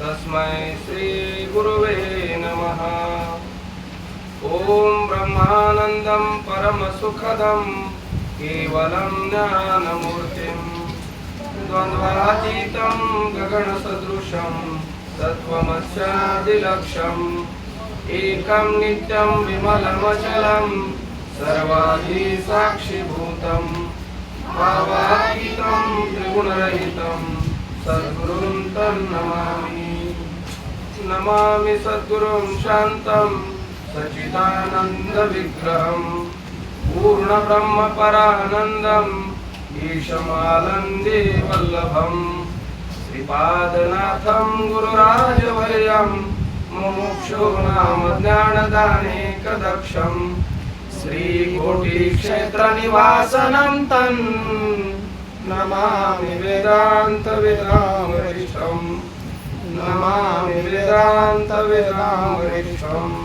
तस्मै श्री गुरुवे नमः। ओम ब्रह्मानंदं परमसुखदं केवलं ज्ञानमूर्तिं द्वन्द्वातीतं गगनसदृशं तत्त्वमस्यादिलक्ष्यम् एकं नित्यं विमलमचलं सर्वाधिसाक्षिभूतं भावातीतं त्रिगुणरहितं सद्गुरुं तन्नमामि। नमामि सद्गुरुं शान्तं सच्चिदानन्दविग्रहं पूर्णब्रह्मपरानन्दम् ईशमानन्दे वल्लभं श्रीपादनाथं गुरुराजवर्यं मुमुक्षो नाम ज्ञानदानेकदक्षं श्रीकोटिक्षेत्रनिवासनं तं नमामि वेदान्तवेदामरीशं नमामि वेदान्तवेदामरीशम्।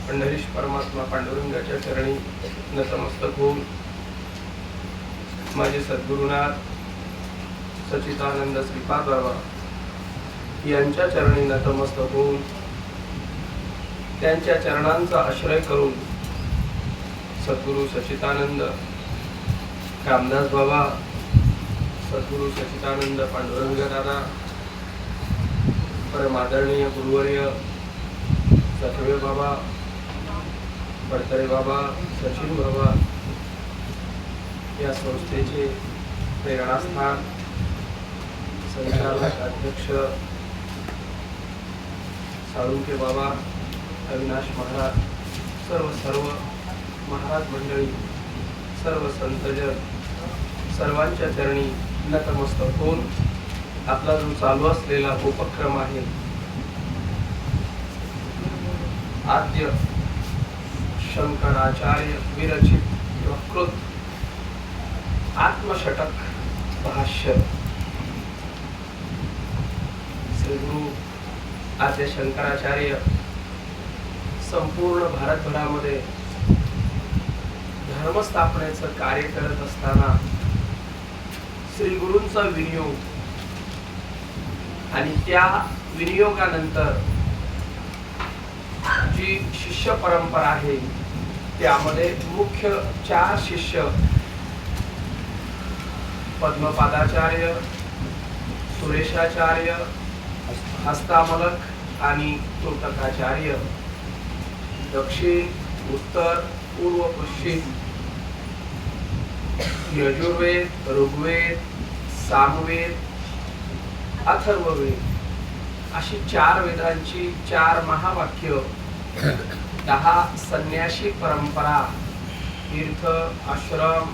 पंढरीश परमात्मा पांडुरंगाच्या चरणी नतमस्तक होऊन माझे सद्गुरुनाथ सच्चिदानंद श्रीपाद बाबा यांच्या चरणी नतमस्तक होऊन त्यांच्या चरणांचा आश्रय करून सद्गुरु सच्चिदानंद रामदास बाबा, सद्गुरु सच्चिदानंद पांडुरंग दादा, परमादरणीय गुरुवर्य सखवे बाबा, पडतरे बाबा, सचिन बाबा या संस्थेचे प्रेरणास्थान, संचालक अध्यक्ष साळुंखे बाबा, अविनाश महाराज, सर्व महाराज मंडळी, सर्व संतजन सर्वांच्या चरणी नतमस्तक होऊन आपला जो चालू असलेला उपक्रम आहे आद्य शंकराचार्य विरचित प्रकृत आत्मषटक भाष्य श्री गुरु आद्य शंकराचार्य संपूर्ण भारतभरामध्ये धर्मस्थापनेचं कार्य करत असताना श्री गुरूंचा विनियोग आणि त्या विनियोगानंतर जी शिष्य परंपरा आहे त्यामध्ये मुख्य 4 शिष्य पद्मपादाचार्य, सुरेशाचार्य, हस्तामलक आणि तुर्तकाचार्य दक्षिण, उत्तर, पूर्व, पश्चिम यजुर्वेद, ऋग्वेद, सामवेद, अथर्ववेद अशी 4 वेदांची 4 महावाक्य, 10 संन्यासी परंपरा, तीर्थ, आश्रम,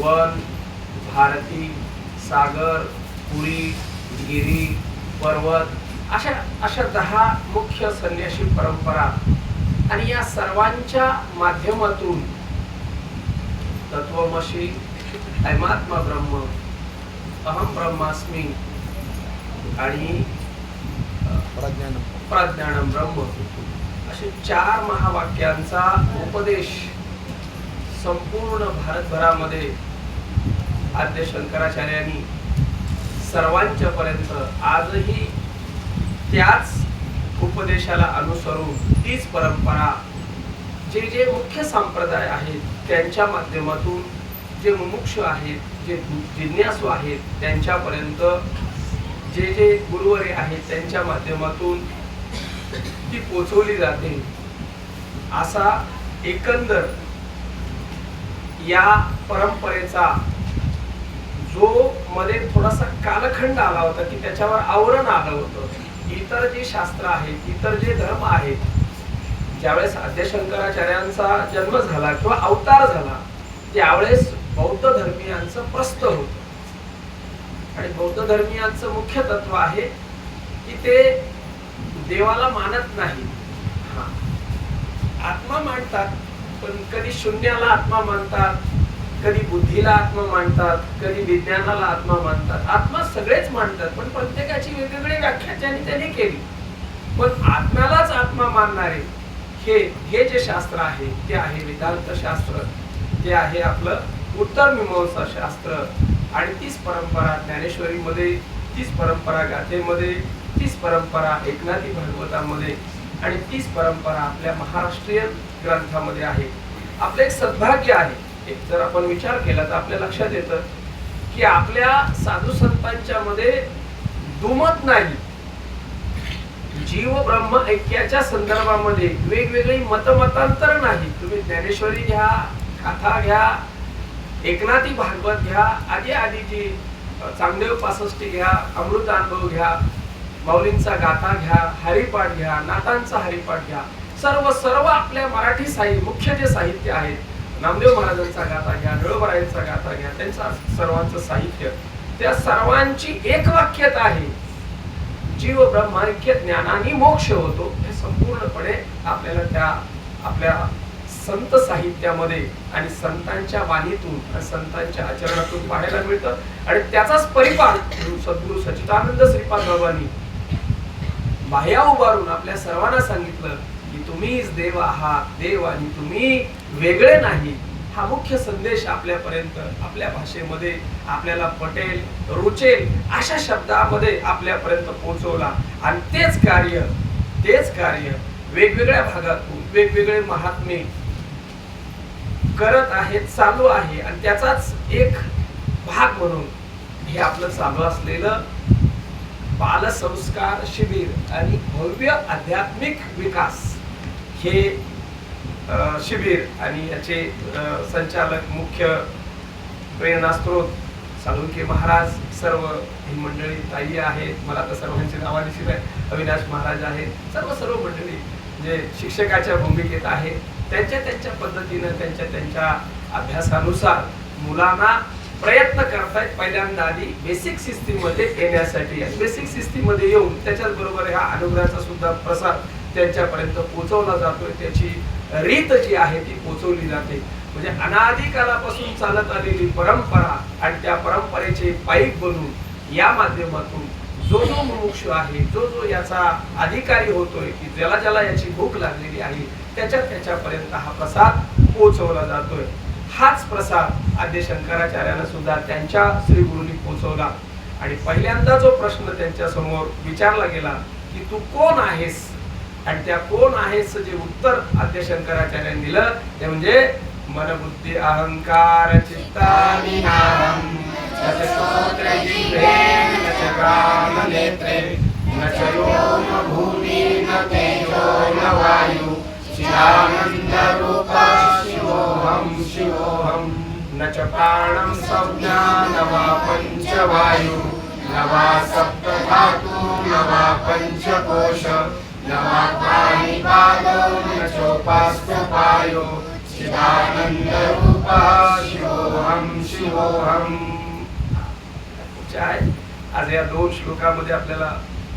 वन, भारती, सागर, पुरी, गिरी, पर्वत अशा 10 मुख्य संन्यासी परंपरा आणि या सर्वांच्या माध्यमातून तत्वमसी, ऐमात्मा ब्रह्म, अहम ब्रह्मास्मी आणि प्रज्ञानम ब्रह्म असे 4 महावाक्यांचा उपदेश संपूर्ण भारतभरामध्ये आद्य शंकराचार्यांनी सर्वांच्या पर्यंत आजही त्याच उपदेशाला अनुसरून तीच परंपरा जे मुख्य संप्रदाय आहेत त्यांच्या माध्यमातून जे मुमुक्षु आहेत, जे जिज्ञासू आहेत त्यांच्यापर्यंत जे गुरुवर्य आहेत त्यांच्या माध्यमातून ती पोचवली जाते। असा एकंदर या परंपरेचा जो मध्ये थोडासा कालखंड आला होता की त्याच्यावर आवरण आलं होतं। इतर जे शास्त्र आहेत, इतर जे धर्म आहेत, ज्यावेळेस आद्य शंकराचार्यांचा जन्म झाला किंवा अवतार झाला त्यावेळेस बौद्ध धर्मीयांचं प्रस्थ होतं आणि बौद्ध धर्मीयांचं मुख्य तत्व आहे की ते देवाला मानत नाही, आत्मा मानतात, पण कधी शून्याला आत्मा मानतात, कधी बुद्धीला आत्मा मानतात, कधी विज्ञानाला आत्मा मानतात। आत्मा सगळेच मानतात पण प्रत्येकाची वेगवेगळी व्याख्या त्यांनी केली। पण आत्म्यालाच आत्मा मानणारे हे जे शास्त्र आहे ते आहे वेदांत शास्त्र, ते आहे आपलं उत्तर मीमांसा शास्त्र आणि तीच परंपरा ज्ञानेश्वरीमध्ये, तीच परंपरा गाथेमध्ये, तीच परंपरा एकनाथी भागवतामध्ये आणि तीच परंपरा आपल्या महाराष्ट्रीयन ग्रंथामध्ये आहे. आपलं एक सद्भाग्य आहे. एक जर आपण विचार केला तर आपल्या लक्षात येतं की आपल्या साधू संतांच्या मध्ये दुमत नाही. जीव ब्रह्म ऐक्याच्या संदर्भामध्ये वेगवेगळी मतमतांतर नाही. तुम्ही ज्ञानेश्वरी घ्या, गाथा घ्या, एकनाथी भागवत घ्या, आधी आधीची चांगदेव पासष्टी घ्या, अमृतानुभव घ्या, माऊलींचा गाथा घ्या, हरिपाठ घ्या, नाथांचा हरिपाठ घ्या, सर्व आपल्या मराठी साहित्य मुख्य जे साहित्य आहे, नामदेव महाराजांचा गाथा घ्या, नळोबरायांचा गाथा घ्या, त्यांचा सर्वांचं साहित्य, त्या सर्वांची एक वाक्यता आहे. जीव ब्रह्मैक्य ज्ञानाने मोक्ष होतो. हे संपूर्णपणे आपल्याला त्या आपल्या संत साहित्यामध्ये आणि संतांच्या वाणीतून आणि संतांच्या आचरणातून पाहायला मिळतं. आणि त्याचाच परिपाक सद्गुरू सच्चिदानंद श्रीपाद बाबांनी बाह्या उभारून आपल्या सर्वांना सांगितलं की तुम्हीच देव आहात, देव आणि तुम्ही वेगळे नाही. हा मुख्य संदेश आपल्यापर्यंत आपल्या भाषेमध्ये आपल्याला पटेल, रुचेल अशा शब्दामध्ये आपल्यापर्यंत पोहोचवला. आणि तेच कार्य वेगवेगळ्या भागातून वेगवेगळे महात्मे करत आहेत, चालू आहे. आणि त्याचाच एक भाग म्हणून हे आपलं चालू असलेलं बालसंस्कार शिबिर आणि भव्य आध्यात्मिक विकास हे शिबिर आणि याचे संचालक मुख्य प्रेरणास्त्रोत साळुंखे महाराज, सर्व ही मंडळी ताई आहेत, मला तर सर्वांची नावा दिसत आहे, अविनाश महाराज आहेत, सर्व मंडळी जे शिक्षकाच्या भूमिकेत आहेत, त्यांच्या पद्धतीनं त्यांच्या अभ्यासानुसार मुलांना प्रयत्न करतायत. पहिल्यांदा आधी बेसिक सिस्टीममध्ये येण्यासाठी, बेसिक सिस्टीममध्ये येऊन त्याच्याच बरोबर ह्या अनुग्रहाचा सुद्धा प्रसार त्यांच्यापर्यंत पोहोचवला जातोय. त्याची रीत जी आहे ती पोहोचवली जाते. म्हणजे अनादी कालापासून चालत आलेली परंपरा आणि त्या परंपरेचे पाईक बनून या माध्यमातून जो मुमुक्षु आहे, जो याचा अधिकारी होतोय, की ज्याला याची भूक लागलेली आहे, त्याच्यापर्यंत हा प्रसाद पोहोचवला जातोय. हाच प्रसाद आद्य शंकराचार्यांना सुद्धा त्यांच्या श्री गुरुनी पोहोचवला. आणि पहिल्यांदा जो प्रश्न त्यांच्या समोर विचारला गेला की तू कोण आहेस, आणि त्या कोण आहेस जे उत्तर आद्य शंकराचार्यांनी दिलं ते म्हणजे मन बुद्धी अहंकार चित्तानिनाहं न च श्रोत्र जिह्वे न च घ्राण नेत्रे न च व्योम भूमि न तेजो न वायु चिदानंद रूपा शिवोऽहं न च प्राणं संज्ञा न वा पंचवायु न वा सप्तधातु न वा पंचकोश न वा पाणिपादो न चोपास्तोपायो चिदानंद रूपा शिवोऽहं. आज या 2 श्लोकामध्ये आपल्याला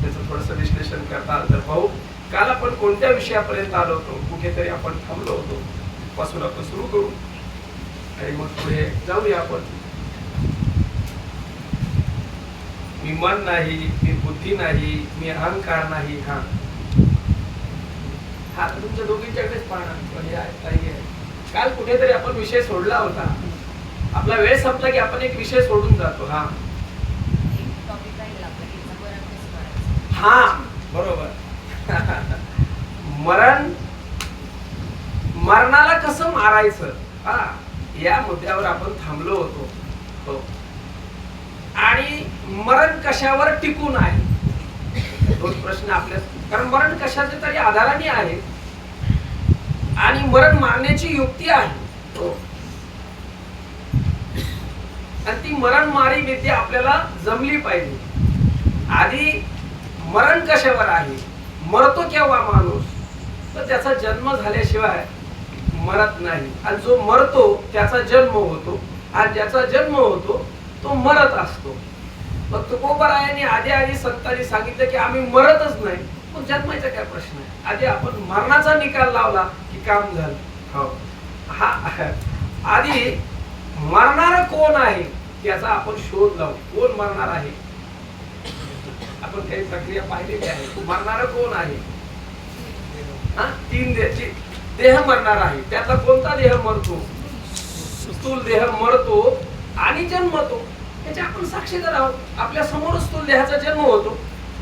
त्याचं थोडंसं विश्लेषण करता आलं तर पाहू. काल आपण कोणत्या विषयापर्यंत आलो होतो, कुठेतरी आपण थांबलो होतो, पासून आपण सुरू करू आणि मग पुढे जाऊया आपण. मी मन नाही, मी बुद्धी नाही, मी अहंकार नाही. हा तुमच्या दोघींच्याकडेच पाहणार. काल कुठेतरी आपण विषय सोडला होता. आपला वेळ संपला की आपण एक विषय सोडून जातो. हा बरोबर. मरणाला कसं मारायचं, या मुद्द्यावर आपण थांबलो होतो. आणि मरण कशावर टिकून आहे, 2 प्रश्न आपल्या. कारण मरण कशाच्या तरी आधाराने आहे आणि मरण मारण्याची युक्ती आहे. आणि ती मरण मारी विद्या आपल्याला जमली पाहिजे. आधी मरण कशावर आहे, मरतो केव्हा माणूस, तर त्याचा जन्म झाल्याशिवाय मरत नाही. आणि जो मरतो त्याचा जन्म होतो, आणि ज्याचा जन्म होतो तो मरत असतो. मग तुकोबरायांनी आधी संतांनी सांगितलं की आम्ही मरतच नाही, मग जन्माचा काय प्रश्न आहे. आधी आपण मरणाचा निकाल लावला की काम झालं. हा आधी मरणार कोण आहे त्याचा आपण शोध लावू. कोण मरणार आहे, आपण काही प्रक्रिया पाहिलेली आहे. मरणार कोण आहे, 3 देह मरणार आहे. त्यातला कोणता देह मरतो, स्थूल देह मरतो आणि जन्मतो. त्याचे आपण साक्षीदार आहोत. आपल्या समोरच स्थूल देहाचा जन्म होतो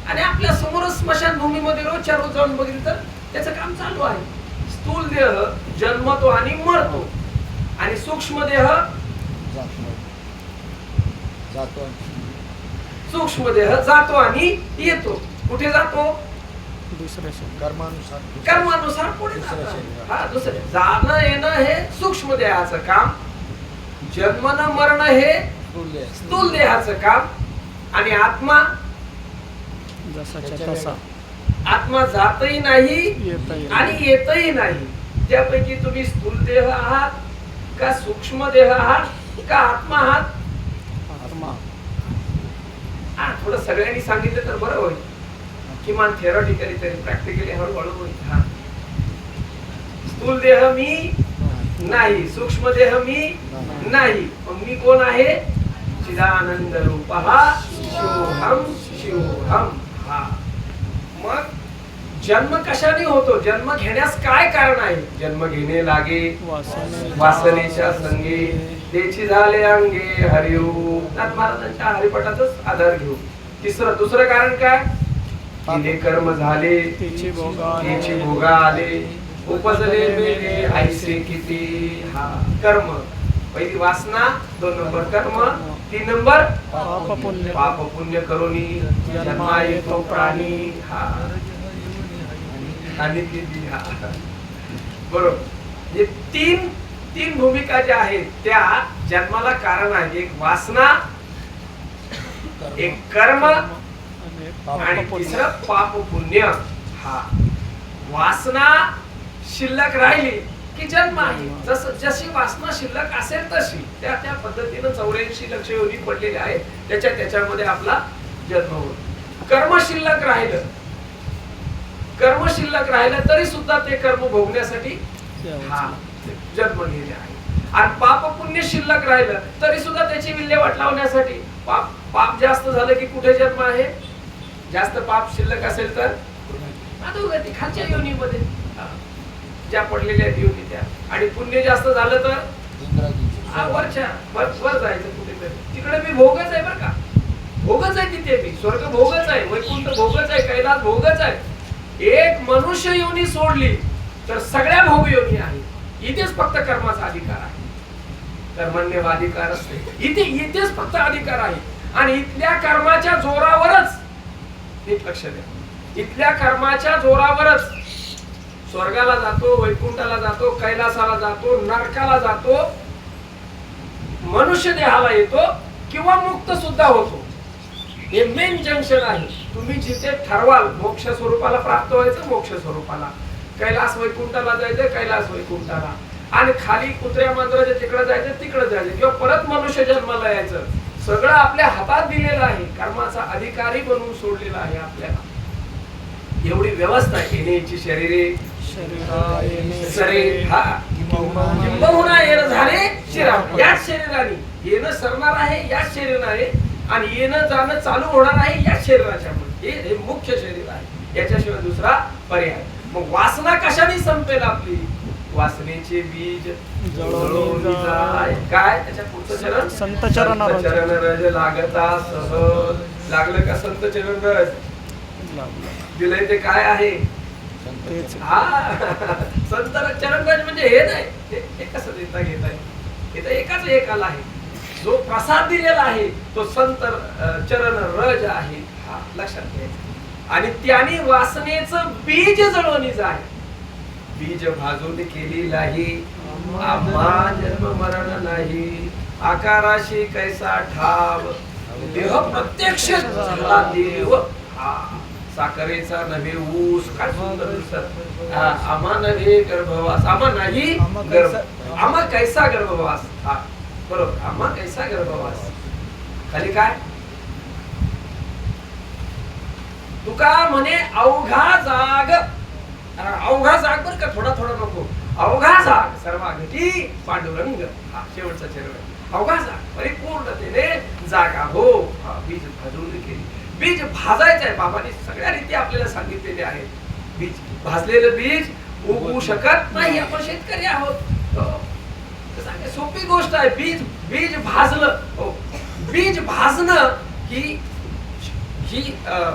आणि आपल्या समोरच स्मशानभूमीमध्ये रोजच्या रोज जाऊन बघितलं तर त्याचं काम चालू आहे. स्थूल देह जन्मतो आणि मरतो आणि सूक्ष्म देह सूक्ष्म देह जातो आणि येतो. कुठे जातो? कर्मानुसार पुढे जातो. हा, दुसरे जाणं येणं हे सूक्ष्म देहाचं काम, जन्मन मरण हे स्थूल देहाचं काम आणि आत्मा आत्मा जातही नाही आणि येतही नाही. त्यापैकी तुम्ही स्थूल देह आहात का सूक्ष्म देह आहात का आत्मा आहात? थोडं सगळ्यांनी सांगितलं तर बरं होईल. किमान थेरॉटिकली तरी प्रॅक्टिकली हळूहळू होईल. हा, स्थूल देह मी नाही, सूक्ष्म देह मी नाही, मग मी कोण आहे? चिदानंद रूपः शिवोहम शिवोहम. हा, मग जन्म कशाने होतो? जन्म घेण्यास काय कारण आहे? जन्म घेणे लागे वासनेच्या संगे, त्याची झाले अंगे हरिरूप. महाराजांच्या हरिपटातच आधार घेऊ. दुसरं कारण काय? तिने कर्म झाले त्याची भोगा आले, उपजले मेले ऐसे किती. हा, कर्म पहिली वासना, 2 नंबर कर्म, 3 नंबर पाप पुण्य करुणी जन्मा येतो प्राणी. हा, आणि हा, बरोबर. हे तीन भूमिका ज्या आहेत त्या जन्माला कारण आहेत. एक वासना, एक कर्म आणि तिसरं पाप पुण्य. हा, वासना शिल्लक राहिली की जन्म आहे. जशी वासना शिल्लक असेल तशी त्या पद्धतीनं 84 लक्ष योनी पडलेले आहेत. त्याच्यामध्ये आपला जन्म होतो. कर्म शिल्लक राहिलं तरी सुद्धा ते कर्म भोगण्यासाठी हा जन्म गेले आहे. आणि पाप पुण्य शिल्लक राहिलं तरी सुद्धा त्याची विल्हेवाट लावण्यासाठी पाप जास्त झालं की कुठे जन्म आहे? जास्त पाप शिल्लक असेल तर अधोगती, खालच्या योनीमध्ये ज्या पडलेल्या योनी त्या. आणि पुण्य जास्त झालं तर वर जायचं कुठेतरी. तिकडे मी भोगच आहे बरं का, भोगच आहे. तिथे मी स्वर्ग भोगच आहे, वैकुंठ भोगच आहे, कैलास भोगच आहे. एक मनुष्य योनी सोडली तर सगळ्या भोग योनी आहे. इथेच फक्त कर्माचा अधिकार आहे. कर्मण्यवाधिकार असते इथेच फक्त अधिकार आहे. आणि इथल्या कर्माच्या जोरावरच, नीट लक्ष द्या, इथल्या कर्माच्या जोरावरच स्वर्गाला जातो, वैकुंठाला जातो, कैलासाला जातो, नरकाला जातो, मनुष्य देहाला येतो किंवा मुक्त सुद्धा होतो. हे मेन जंक्शन आहे. तुम्ही जिथे ठरवाल मोक्ष स्वरूपाला प्राप्त व्हायचं, मोक्ष स्वरूपाला, कैलास वैकुंठाला जायचं, कैलास वैकुंठाला, आणि खाली कुत्र्या मांजराच्या तिकडे जायचं, तिकडे जायचं, किंवा परत मनुष्य जन्माला यायचं. सगळं आपल्या हातात दिलेलं आहे. कर्माचा अधिकारी बनवून सोडलेला आहे आपल्याला. एवढी व्यवस्था आहे. येण्याची शरीरे किंबहुना येणं झाले शिरा. याच शरीराने येणं सरणार आहे, याच शरीराने, आणि येणं जाणं चालू होणार आहे याच शरीराच्या मध्ये. हे मुख्य शरीर आहे, याच्याशिवाय दुसरा पर्याय. मग वासना कशाने संपेल आपली? वासनेचे बीज जळून जाय. काय त्याच्या पुढचं चरण? संत चरण रज लागता सहज. लागलं का संत चरण रज? दिलंय ते काय आहे? संत चरण रज म्हणजे हे नाही, हे कसं देता घेताय? हे तर एकाच एकाला आहे. जो प्रसाद दिलेला आहे तो संत चरण रज आहे. हा, लक्षात घ्यायचं. आणि त्याने वासनेचं बीज जळवणी जाय. बीज भाजून केली नाही आम्हा जन्म मरण नाही. आकाराशी कैसा ठाव देह प्रत्यक्ष झाला देव. हा, साखरेचा नव्हे ऊस. काय सुंदर दिसत. आम्हा नव्हे गर्भवास, आम्हा नाही गर्भ, आम्हा कैसा गर्भवास. हा, बरोबर, आम्हा कैसा गर्भवास. खाली काय? तुका म्हणे अवघा जाग. अवघा जाग बर का, थोडा थोडा नको. अवघा जाग सर्वांगठी पांडुरंग. हा, शेवटचा चरण. अवघा जाग परिपूर्णतेने जागा हो. हा, बीज भाजून केली. बीज भाजायचं आहे. बाबांनी सगळ्या रीती आपल्याला सांगितलेले आहेत. बीज, भाजलेलं बीज उगवू शकत नाही. आपण शेतकरी आहोत. सोपी गोष्ट आहे. बीज भाजलं. हो, बीज भाजणं ही ही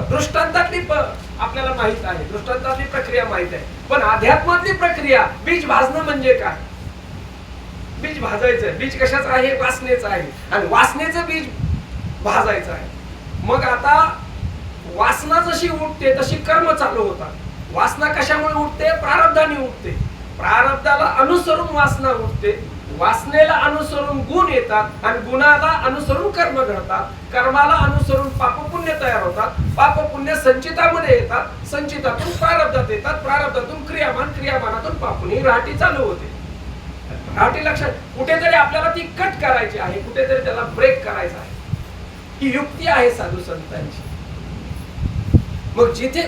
दृष्टांतातली आपल्याला माहित आहे, दृष्टांतातली प्रक्रिया माहित आहे. पण अध्यात्मातली प्रक्रिया बीज भाजणं म्हणजे काय? बीज भाजायचं. बीज कशाचं आहे? वासनेचं आहे. आणि वासनेचं बीज भाजायचं आहे. मग आता वासना जशी उठते तशी कर्म चालू होतात. वासना कशामुळे उठते? प्रारब्धाने उठते. प्रारब्धाला अनुसरून वासना उठते. वासनेला अनुसरून गुण येतात आणि गुणाला अनुसरून कर्म घडतात. कर्माला अनुसरून पापपुण्य तयार होतात. पापपुण्य संचितामध्ये येतात. संचितातून प्रारब्धात येतात. प्रारब्धातून क्रियामान, क्रियामानातून पापुन. ही राहटी चालू होते. राहटी लक्षात, कुठेतरी आपल्याला ती कट करायची आहे, कुठेतरी त्याला ब्रेक करायचा आहे. ही युक्ती आहे साधू संतांची. मग जिथे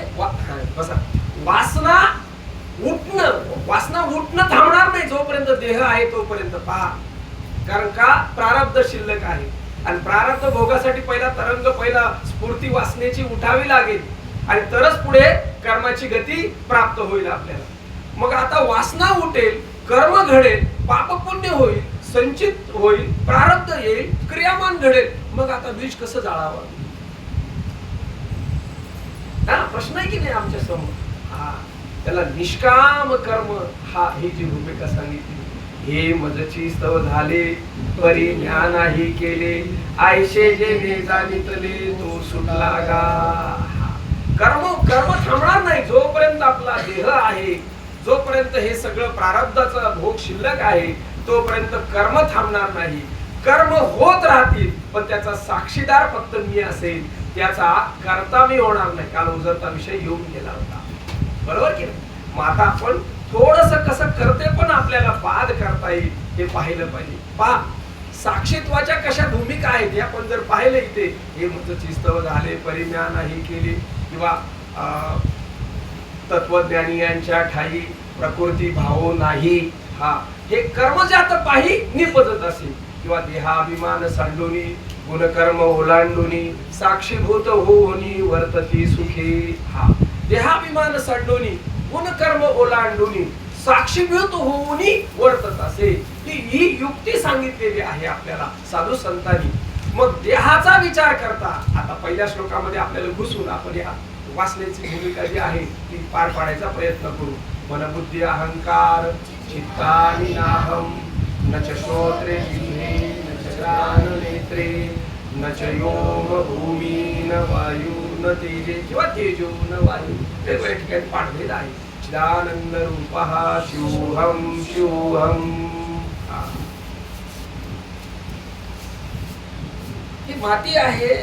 वासना उठणं थांबणार नाही जोपर्यंत देह आहे तोपर्यंत. पहा, कारण का? प्रारब्ध शिल्लक आहे आणि प्रारब्ध भोगासाठी पहिला तरंग, पहिला स्फूर्ती वासनेची उठावी लागेल आणि तरच पुढे कर्माची गती प्राप्त होईल आपल्याला. मग आता वासना उठेल, कर्म घडेल, पापपुण्य होईल, संचित होईल, प्रारब्ध येईल, क्रियामान घडेल. मग आता बीज कसं जाळावं? प्रश्न आहे की नाही आमच्या समोर? त्याला निष्काम कर्म हा ही जी भूमिका सांगितली. हे मजची स्तव झाले परी ज्ञानाही केले, आयशे जे जाणितले तो सुटला गा. कर्म थांबणार नाही जोपर्यंत आपला देह आहे, जोपर्यंत हे सगळं प्रारब्धाचा भोग शिल्लक आहे तोपर्यंत कर्म थांबणार नाही. कर्म होत राहतील पण त्याचा साक्षीदार फक्त मी असेल, त्याचा कर्ता मी होणार नाही. काल उजरता विषय येऊन गेला होता, बरोबर की नाही? मग आता आपण थोडस कसं करते पण आपल्याला बाद करता येईल हे पाहिलं पाहिजे. पहा, साक्षीत्वाच्या कशा भूमिका आहेत हे आपण जर पाहिलं इथे, हे मजची स्तव झाले परिज्ञान ही केली, किंवा तत्वज्ञानी यांच्या ठाई प्रकृती भाव नाही. हे कर्मजात पाही निपजत असे, किंवा देहाभिमान सांडूनी गुणकर्म ओलांडूनी साक्षीभूत होऊनी वर्तती सुखी. देहाभिमान सांडूनी गुणकर्म ओलांडूनी साक्षीभूत होऊनी वर्तत असे, ही युक्ती सांगितलेली आहे आपल्याला साधू संतांनी. मग देहाचा विचार करता आता पहिल्या श्लोकामध्ये आपल्याला घुसून आपण या वासनेची भूमिका जी आहे ती पार पाडायचा प्रयत्न करू. मनबुद्धी अहंकार चित्तानि नाहम न च श्रोत्रे जिह्वे न च घ्राण नेत्रे न च योम भूमी न वायू न तेजे किंवा तेजो न वायू. वेगवेगळ्या ठिकाणी पाठभेद आहे. चिदानंद रूपः शिवहम शिवहम. ही माती आहे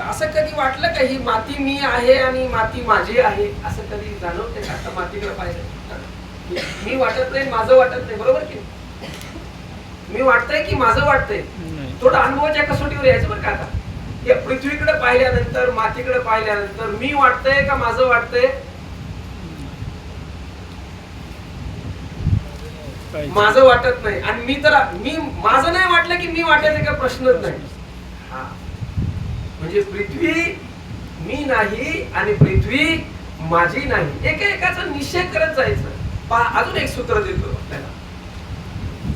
असं कधी वाटलं का? ही माती मी आहे आणि माती माझी आहे असं कधी जाणवते का? आता मातीकडे पाहिजे, मी वाटत नाही, माझं वाटत नाही, बरोबर की? मी वाटतंय की माझं वाटतंय? थोडं अनुभवाच्या कसोटीवर यायचं बरं का. आता या पृथ्वीकडे पाहिल्यानंतर, मातीकडे पाहिल्यानंतर मी वाटतंय का माझं वाटतंय? माझं वाटत नाही. आणि मी माझं नाही वाटलं की मी वाटायचं का? प्रश्नच नाही. म्हणजे पृथ्वी मी नाही आणि पृथ्वी माझी नाही, एकेकाचा निश्चय करत जायचं. अजून एक सूत्र देतो आपल्याला,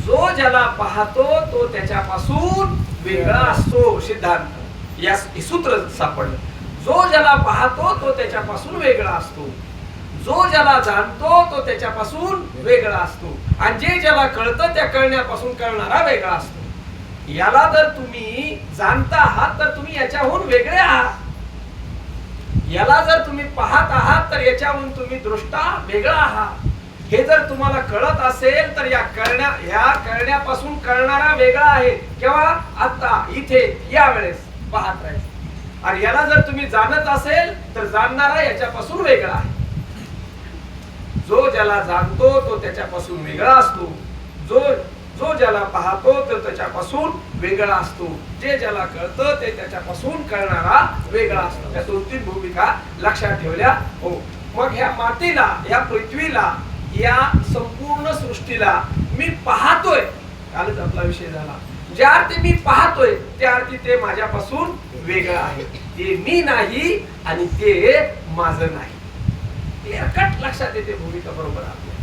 जो ज्याला पाहतो तो त्याच्यापासून वेगळा असतो. सिद्धांत या सूत्र सापडलं. जो ज्याला पाहतो तो त्याच्यापासून वेगळा असतो. जो ज्याला जाणतो तो त्याच्यापासून वेगळा असतो. आणि जे ज्याला कळतं त्या कळण्यापासून कळणारा वेगळा असतो. याला जर तुम्ही जाणता आहात तर तुम्ही याच्याहून वेगळे आहात. याला जर तुम्ही पाहत आहात तर याच्याहून तुम्ही दृष्टा वेगळा आहात. हे जर तुम्हाला कळत असेल तर या कळण्यापासून कळणारा वेगळा आहे. केव्हा? आता इथे या वेळेस पाहत राहायचं. आणि याला जर तुम्ही जाणत असेल तर जाणणारा याच्यापासून वेगळा आहे. जो ज्याला जाणतो तो त्याच्यापासून वेगळा असतो. जो ज्याला पाहतो तो त्याच्यापासून वेगळा असतो. जे ज्याला कळतं ते त्याच्यापासून कळणारा वेगळा असतो. त्या 2-3 भूमिका लक्षात ठेवल्या. हो, मग ह्या मातीला, या पृथ्वीला, या संपूर्ण सृष्टीला मी पाहतोय. कालच आपला विषय झाला. ज्या अर्थी मी पाहतोय त्या अर्थी ते माझ्यापासून वेगळं आहे. ते मी नाही आणि ते माझं नाही. कट लक्षात येते भूमिका बरोबर आपल्या.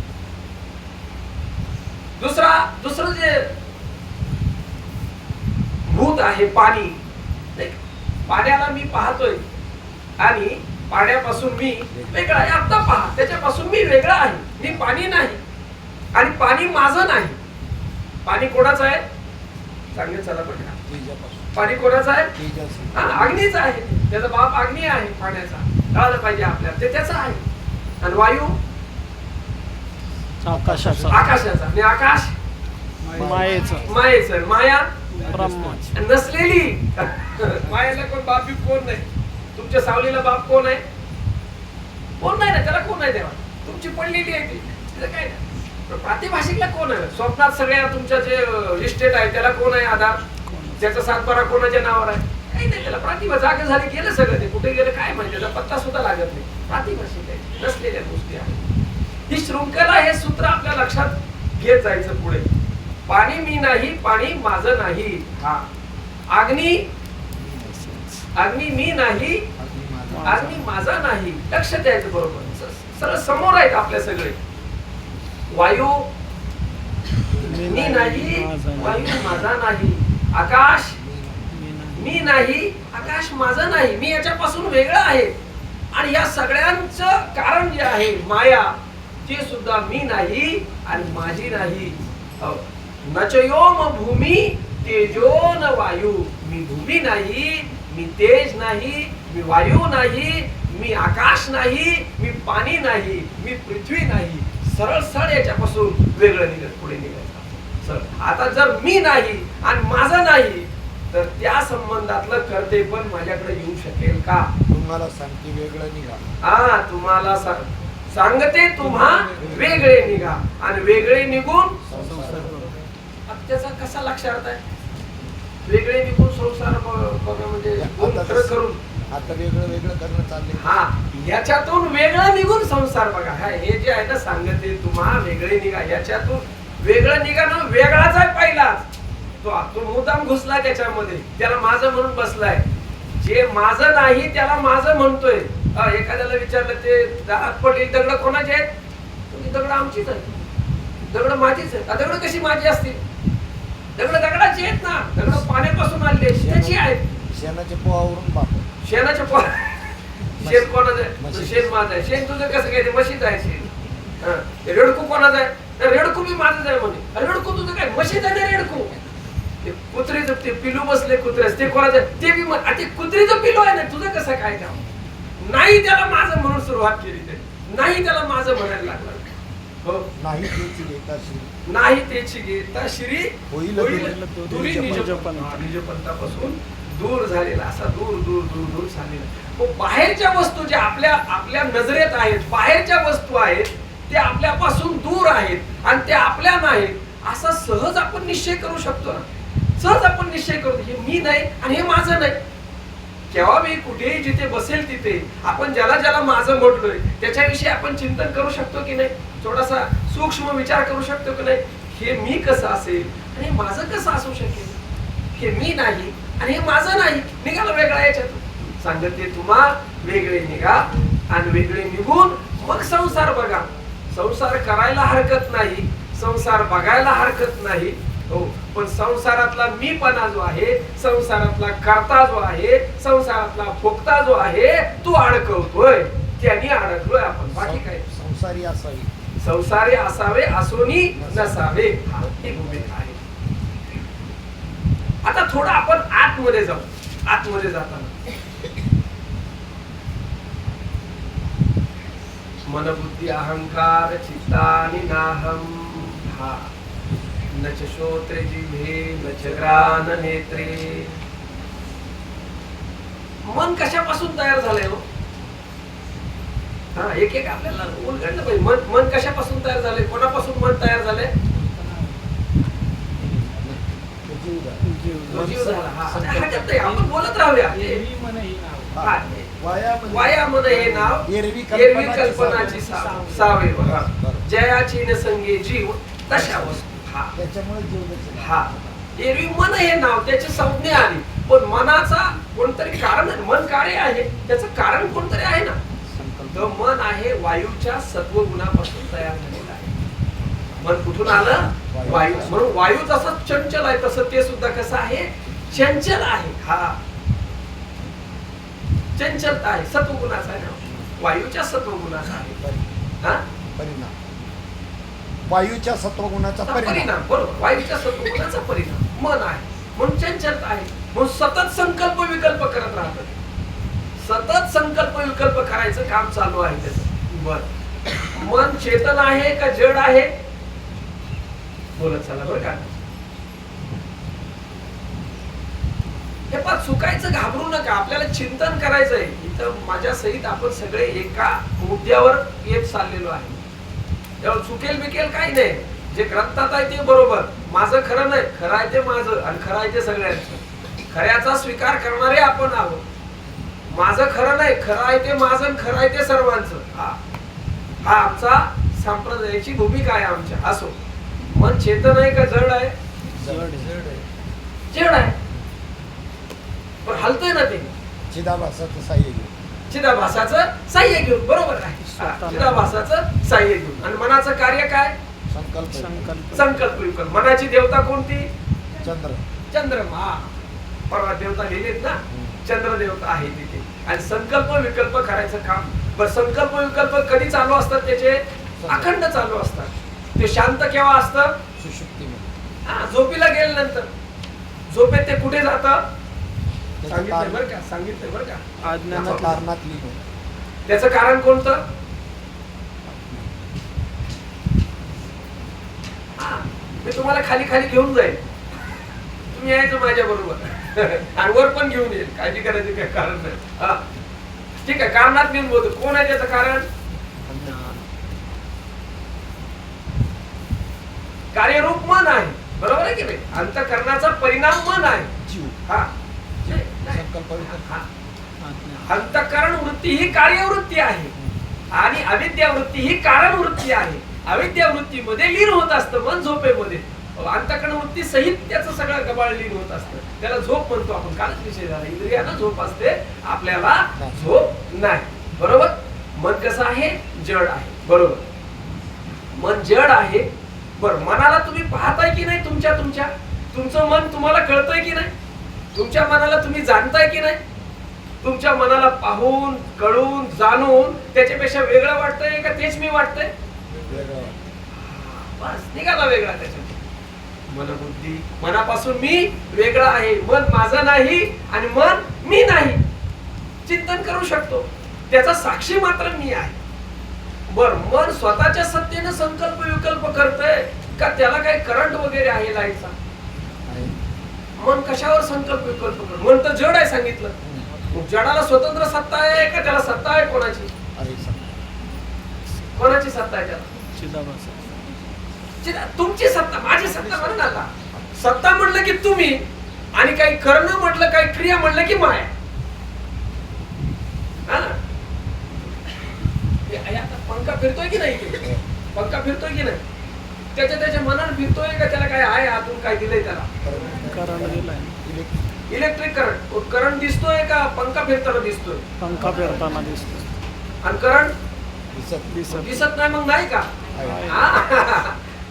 दुसरं जे भूत आहे पाणी, नाही का? पाण्याला मी पाहतोय आणि पाण्यापासून मी वेगळा आहे. आता पहा, त्याच्यापासून मी वेगळा आहे. मी पाणी नाही आणि पाणी माझं नाही. पाणी कोणाचं आहे? चांगले चला बघा. पाणी कोणाचं आहे? अग्नीचं आहे. त्याचा बाप अग्नी आहे पाण्याचा. कळलं पाहिजे आपल्याला, ते त्याचं आहे. आणि वायू आकाशाचा. आकाशाचा. आणि आकाश मायेचं. माया नसलेली. मायाला कोण बाप कोण नाही. तुमच्या सावलीला बाप कोण आहे? कोण नाही ना, त्याला कोण आहे देवा? तुमची पडलेली आहे ती, तिचं काय नाही. प्रातिभाषिकला कोण आहे? स्वप्नात सगळ्या तुमच्या जे इस्टेट आहे त्याला कोण आहे आधार? त्याचा सातबारा कोणाच्या नावावर आहे? काही नाही. त्याला प्रतिभा जागा झाली, गेलं सगळं. ते कुठे गेलं काय माहिती, त्याचा पत्ता सुद्धा लागत नाही. प्रातिभाषिक आहे, नसलेल्या गोष्टी आहेत. ही शृंखला, हे सूत्र आपल्या लक्षात घेत जायचं पुढे. पाणी मी नाही, पाणी माझं नाही. हा. अग्नी मी नाही, अग्नी माझा नाही. लक्ष द्यायचं बरोबर. सरळ समोर आहेत आपल्या सगळे. वायू मी नाही, वायू माझा नाही. आकाश मी नाही, आकाश माझं नाही. मी याच्यापासून वेगळं आहे. आणि या सगळ्यांचं कारण जे आहे माया, ते सुद्धा मी नाही आणि माझी नाही. नचयोम भूमी तेजो न वायू. मी भूमी नाही, मी तेज नाही, मी वायू नाही, मी आकाश नाही, मी पाणी नाही, मी पृथ्वी नाही. सरळ सरळ याच्यापासून वेगळं निघत पुढे निघायचं. सरळ. आता जर मी नाही आणि माझं नाही, तर त्या संबंधातलं करते पण माझ्याकडे येऊ शकेल का? तुम्हाला सांगते वेगळं निघा. हा, तुम्हाला सांगते तुम्हा वेगळे निघा आणि वेगळे निघून त्याचा कसा लक्षात आहे? वेगळे निघून संसार बघा म्हणजे करून आता वेगळं करणं चाललंय. हा, याच्यातून वेगळं निघून संसार बघा. हे जे आहे ना, सांगते तुम्हा वेगळे निघा. याच्यातून वेगळं निघा ना, वेगळाच आहे पहिलाच. तो मुद्दाम घुसलाय त्याच्यामध्ये, त्याला माझं म्हणून बसलाय. जे माझं नाही त्याला माझं म्हणतोय. एखाद्याला विचारलं ते दारात पडली दगड कोणाची आहेत? दगड आमचीच आहे. दगड माझीच आहे. दगड कशी माझी असतील? दगड दगडाची आहेत ना. दगड पाण्यापासून आले त्याची आहेत. शेणाच्या पोहावरून बाप. शेणाच्या पोहा. शेण कोणाचं आहे? शेण माझं आहे. शेण तुझं कसं काय? म्हशीच आहे शेण. रेडकू कोणाचं आहे? रेडकू मी माझंच आहे म्हणे. रेडकू तुझं काय? म्हशीच आहे ना रेडकू. कुत्रीचं ते पिलू बसले कुत्रे, ते कोणाचं? ते बी ते कुत्रीचं पिलू आहे ना. तुझं कसं काय काम? नाही त्याला माझं म्हणून सुरुवात केली. ते नाही त्याला माझं म्हणायला लागलं. हो, नाही त्याची घेता श्री, नाही त्याची घेता श्री होईल दुरी निजपंथापासून दूर झालेला. असा दूर दूर दूर दूर झालेला. बाहेरच्या वस्तू ज्या आपल्या नजरेत आहेत, बाहेरच्या वस्तू आहेत, ते आपल्यापासून दूर आहेत आणि ते आपल्या नाहीत, असा सहज आपण निश्चय करू शकतो ना. सहज आपण निश्चय करतो, हे मी नाही आणि हे माझं नाही. केव्हा मी कुठेही जिथे बसेल तिथे आपण ज्याला ज्याला माझं म्हटलोय त्याच्याविषयी आपण चिंतन करू शकतो की नाही? थोडासा सूक्ष्म विचार करू शकतो की नाही? हे मी कसं असेल आणि हे माझं कसं असू शकेल? हे मी नाही आणि हे माझं नाही. निघालं वेगळा याच्यातून. सांगते तुम्हा वेगळे निघा आणि वेगळे निघून मग संसार बघा. संसार करायला हरकत नाही, संसार बघायला हरकत नाही. हो, पण संसारातला मीपणा जो आहे, संसारातला करता जो आहे, संसारातला भोगता जो आहे, तो अडकवतोय. त्यांनी अडकलोय आपण. बाकी काय? संसारी असावी, संसारी असावे, असोनी नसावे. ही भूमिका आहे. आता थोडं आपण आतमध्ये जाऊ. आतमध्ये जाताना मन बुद्धी अहंकार चित्तानि नाहम. हा, न च श्रोत्रे जिह्वे न च घ्राण नेत्रे. मन कशापासून तयार झालंय हो? हा, एक एक आपल्याला उलगडलं पाहिजे. मन कशापासून तयार झालंय? कोणापासून मन तयार झालंय? जीव झाला. आपण बोलत राहूया. वाया मन हे नाव एरवी कल्पनाची सावे. जयाची न संगे जीव तशा वस्तू. हा, एरवी मन हे नाव त्याची संज्ञा आली, पण मनाचा कोणतरी कारण, मन कार्य आहे, त्याचं कारण कोणतरी आहे ना. तर मन आहे वायूच्या सत्वगुणापासून तयार झालेलं आहे. मन कुठून आलं? वायू. म्हणून वायू जसा चंचल आहे तसं ते सुद्धा कसं आहे? चंचल आहे. हा, चंचलता आहे, सत्वगुणाचा आहे ना, वायूच्या सत्वगुणाचा आहे. हा परिणाम वायूच्या सत्वगुणाचा परिणाम. परिणाम, बरोबर, वायूच्या सत्वगुणाचा परिणाम मन आहे, म्हणून चंचलता आहे, म्हणून सतत संकल्प विकल्प करत राहतात. सतत संकल्प विकल्प करायचं काम चालू आहे त्याचं. बर, मन चेतन आहे का जड आहे? बोलत चला बरं का. हे पण चुकायचं घाबरू नका, आपल्याला चिंतन करायचंय. इथं माझ्या सहित आपण सगळे एका मुद्द्यावर येत चाललेलो आहे. तेव्हा चुकेल बिकेल काही नाही, जे ग्रंथात आहे ते बरोबर, माझं खरं नाही, खरं आहे ते माझं आणि खरं आहे ते सगळ्यांचं. खऱ्याचा स्वीकार करणारे आपण आहोत. माझं खरं नाही, खरं आहे ते माझं आणि खरं आहे ते सर्वांचं. हा आमचा संप्रदायाची भूमिका आहे आमच्या. असो, मन चेतन आहे का जड आहे? जड आहे, पण हलतोय ना ते. चिदाभासाचं साह्य घेऊन, चिदाभासाचं साह्य घेऊन, बरोबर आहे. चिदाभासाचं साह्य घेऊन. आणि मनाचं कार्य काय? संकल्प विकल्प. मनाची देवता कोणती? चंद्रमा. परवा देवता लिहिलेत ना, चंद्र देवता आहे तिथे. आणि संकल्प विकल्प करायचं काम. पण संकल्प विकल्प कधी चालू असतात? त्याचे अखंड चालू असतात. ते शांत केव्हा असतं? सुषुप्तीमध्ये. झोपीला गेल्यानंतर. झोपेत ते कुठे जातं? सांगितलंय बरं का, सांगितलंय बरं का. त्याचं कारणात लीन. त्याचं कारण कोणतं? मी तुम्हाला खाली खाली घेऊन जाईल, तुम्ही यायचं माझ्या बरोबर. आणि वर पण घेऊन येईल, काळजी करायची काय कारण नाही. ठीक आहे, कारणात घेऊन बोलतो. कोण आहे त्याचं कारण? कार्यरूप मन आहे, बरोबर आहे की नाही? अंतःकरणाचा परिणाम मन आहे, जीव. हा. अंतःकरण वृत्ती ही कार्यवृत्ती आहे आणि अविद्या वृत्ती ही कारण वृत्ती आहे. अविद्या वृत्तीमध्ये लीन होत असतं मन झोपेमध्ये. अंतःकरण वृत्ती सहित त्याचं सगळं गबाळ लीन होत असतं. त्याला झोप म्हणतो आपण. कालच विषय झाला, इंद्रियांना झोप असते, आपल्याला झोप नाही. बरोबर. मन कसं आहे? जड आहे. बरोबर, मन जड आहे. बरं, मनाला तुम्ही पाहताय की नाही? तुमचं मन तुम्हाला कळतंय की नाही? तुमच्या मनाला तुम्ही जाणताय की नाही? तुमच्या मनाला पाहून कळून जाणून त्याच्यापेक्षा वेगळं वाटतंय का तेच मी वाटतंय? बस निघाला वेगळा त्याच्यात. मन बुद्धी, मनापासून मी वेगळा आहे. मन माझं नाही आणि मन मी नाही. चिंतन करू शकतो, त्याचा साक्षी मात्र मी आहे. बर, मन स्वतःच्या सत्तेने संकल्प विकल्प करतंय का त्याला काही करंट वगैरे आहे लाईटचा? मन कशावर संकल्प विकल्प करत? मन तर जड आहे सांगितलं. जडाला स्वतंत्र सत्ता आहे का त्याला सत्ता आहे? कोणाची सत्ता आहे त्याला? तुमची सत्ता, माझी सत्ता म्हणून आता. सत्ता म्हटलं की तुम्ही, आणि काही करणं म्हटलं, काही क्रिया म्हटलं की माया. आता पंखा फिरतोय की नाही? पंखा फिरतोय की नाही? त्याच्या मनानं फिरतोय का त्याला काय आहे आतून काय दिलंय त्याला? Electric current. करंट दिसतोय का पंखा फिरताना दिसतोय? पंखा फिरताना दिसतोय. आणि करंट दिसत नाही, मग नाही का?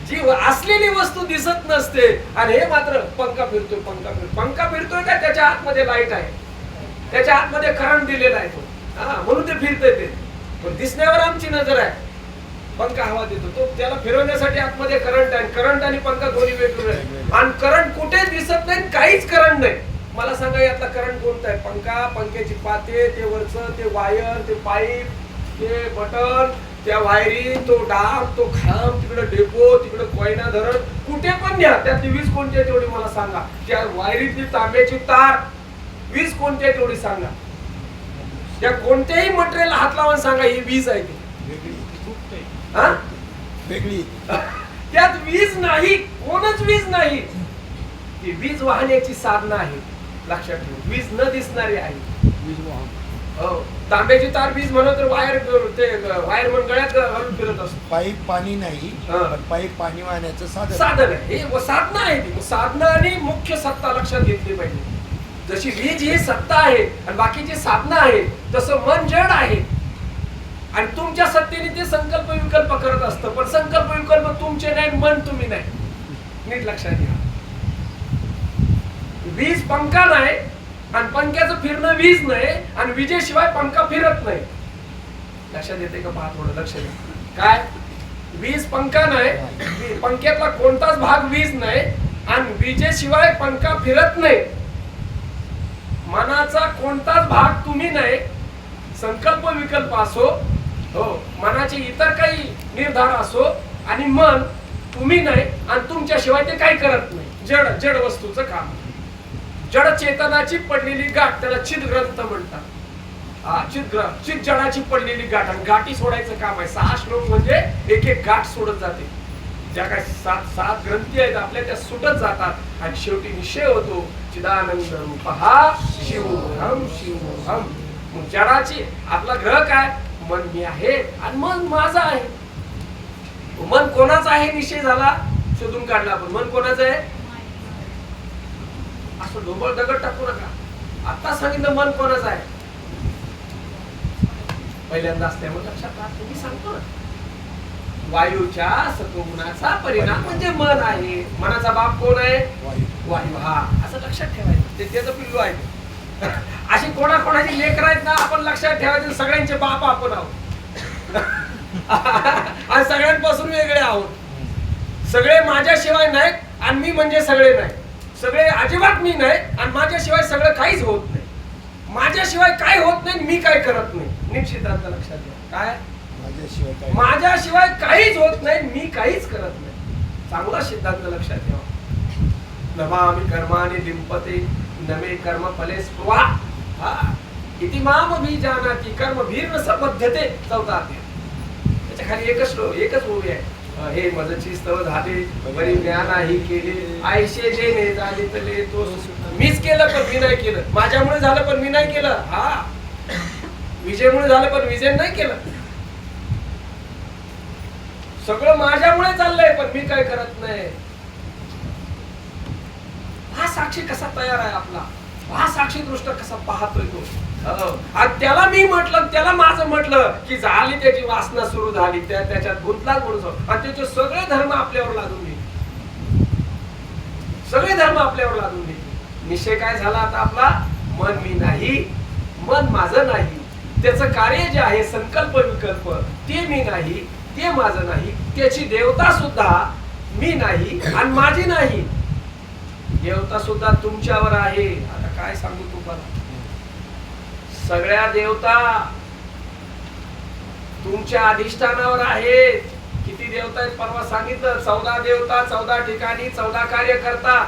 जी असलेली वस्तू दिसत नसते आणि हे मात्र पंखा फिरतोय. पंखा फिरतोय का त्याच्या आतमध्ये लाईट आहे, त्याच्या आतमध्ये करंट दिलेला आहे तो, म्हणून ते फिरतंय. ते पण दिसण्यावर आमची नजर आहे. पंखा हवा देतो, तो त्याला फिरवण्यासाठी आतमध्ये करंट आहे. करंट आणि पंखा दोन्ही वेगवेगळे. आणि करंट कुठे दिसत नाही, काहीच करंट नाही. मला सांगा यातला करंट कोणता आहे? पंखा, पंख्याची पाते, ते वरचं ते वायर, ते पाईप, ते बटन, त्या वायरी, तो डाग, तो खांब, तिकडे डेपो, तिकडे कोयना धरण, कुठे पण न्या, त्यातली वीज कोणती आहे तेवढी मला सांगा. त्या वायरीतली तांब्याची तार, वीज कोणती आहे तेवढी सांगा. त्या कोणत्याही मटेरियल हात लावून सांगा ही वीज आहे ती वेगळी. त्यात वीज नाही, कोणच वीज नाही. ती वीज वाहण्याची साधनं आहे, लक्षात ठेव. वीज न दिसणारी आहे. वीज वाहन. हो, तांब्याची तार वीज म्हणत तर वायर, ते वायर म्हणून गळ्यात घालून फिरत असतो. पाईप पाणी नाही, पण पाईप पाणी वाहण्याचं साधन आहे. हे साधनं आहे ती. साधनं आणि मुख्य सत्ता लक्षात घेतली पाहिजे. जशी वीज ही सत्ता आहे आणि बाकीची साधनं आहे, तसं मन जड आहे आणि तुमच्या सत्तेने ते संकल्प विकल्प करत असतं. पण संकल्प विकल्प तुमचे नाही, मन तुम्ही नाही. नीट लक्षात घ्या. वीज पंखा नाही आणि पंख्याचं फिरणं वीज नाही आणि विजेशिवाय पंखा फिरत नाही. लक्षात येते का? पहा, थोडं लक्ष द्या. काय? वीज पंखा नाही, पंख्यातला कोणताच भाग वीज नाही आणि विजेशिवाय पंखा फिरत नाही. मनाचा कोणताच भाग तुम्ही नाही, संकल्प विकल्प असो, हो, मनाचे इतर काही निर्धार असो, आणि मन तुम्ही नाही आणि तुमच्याशिवाय ते काही करत नाही. जड जड वस्तूचं काम, जड चेतनाची पडलेली गाठ, त्याला चिदग्रंथ म्हणतात. चित जडाची पडलेली गाठ, आणि गाठी सोडायचं काम आहे. 6 श्लोक म्हणजे एक एक गाठ सोडत जाते. ज्या काय 7 ग्रंथी आहेत आपल्या, त्या सुटत जातात आणि शेवटी निश्चय होतो चिदानंद रूप हा शिवोहम शिवोहम. मग जडाची आपला ग्रह काय? मन मी आहे आणि मन माझं आहे. मन कोणाचं आहे निश्चय झाला, शोधून काढला आपण. मन कोणाचं आहे? असं ढोबळ दगड टाकू नका. आता सांगितलं मन कोणाचं आहे. पहिल्यांदा असल्यामुळे लक्षात राहत. तुम्ही सांगतो ना, वायूच्या सत्वगुणाचा परिणाम म्हणजे मन आहे. मनाचा बाप कोण आहे? वायू. हा, असं लक्षात ठेवायचं. ते त्याचं पिल्लू आहे. अशी कोणाकोणाची लेकर आहेत ना, आपण लक्षात ठेवायचं. सगळ्यांचे बाप आपण आहोत आणि सगळ्यांपासून वेगळे आहोत. सगळे माझ्याशिवाय नाहीत आणि मी म्हणजे सगळे नाही. सगळे अजिबात मी नाही आणि माझ्याशिवाय सगळं काहीच होत नाही. माझ्याशिवाय काय होत नाही, मी काय करत नाही. नीट सिद्धांत लक्षात घ्या. काय? माझ्याशिवाय काहीच होत नाही, मी काहीच करत नाही. चांगला सिद्धांत लक्षात ठेवा. नमामि कर्माणि लिंपते नमे कर्म फले स्पृहा. हा, इति माम बीजानाति कर्म भीर्न सबद्धते. 4था अध्याय. त्याच्या खाली एकच ओवी आहे. हे मजची स्तव झाले बरी ज्ञानाही केले, आयशे जे ने झाले तले तो मीच केलं पण मी नाही केलं. माझ्यामुळे झालं पण मी नाही केलं. हा, विजयमुळे झालं पण विजय नाही केलं. सगळं माझ्यामुळे चाललंय पण मी काय करत नाही. हा साक्षी कसा तयार आहे आपला, हा साक्षी दृष्ट कसा पाहतोय तो. आणि त्याला मी म्हटलं, त्याला माझं म्हटलं की झाली त्याची वासना सुरू झाली, त्याच्यात गुंतलाच म्हणून. आणि त्याचे सगळे धर्म आपल्यावर लागून गेले. सगळे धर्म आपल्यावर लागून गेले. निश्चय काय झाला आता आपला? मन मी नाही, मन माझं नाही. त्याचं कार्य जे आहे संकल्प विकल्प, ते मी नाही, ते माझं नाही. त्याची देवता सुद्धा मी नाही आणि माझी नाही. देवता सुद्धा तुमच्यावर आहे. आता काय सांगू तुम्हाला? सगळ्या देवता तुमच्या अधिष्ठानावर आहेत. किती देवता आहेत? परवा सांगितलं 14 देवता, 14 ठिकाणी, 14 कार्य करतात.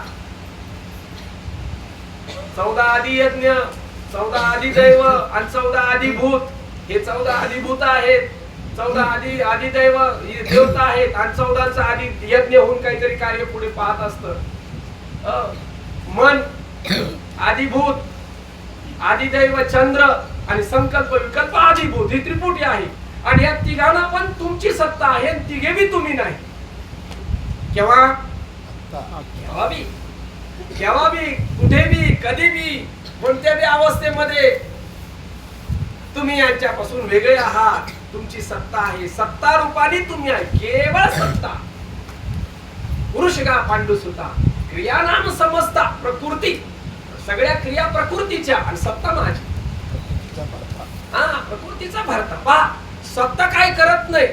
14 आदियज्ञ, 14 आदिदैव आणि 14 आदिभूत. हे 14 आदिभूत आहेत. 14 आदिदैव देवता आहेत आणि 14चा आदि यज्ञ होऊन काहीतरी कार्य पुढे पाहत असतं. मन, आदिभूत, आदिदैव चंद्र आणि संकल्प विकल्प आदिभूत, ही त्रिपुटी आहे. आणि या तिघांना पण तुमची सत्ता आहे. तिघे बी तुम्ही नाही. केव्हा बी, कुठे बी, कधी बी, कोणत्या बी अवस्थेमध्ये तुम्ही यांच्यापासून वेगळे आहात. तुमची सत्ता आहे. सत्ता रूपाने तुम्ही आहे. केवळ सत्ता. पुरुषगा पांडुसुता क्रिया नाम समजता प्रकृती. सगळ्या क्रिया प्रकृतीच्या आणि सत्ता माझी. हा, प्रकृतीचा भरता. पहा, सत्ता काय करत नाही.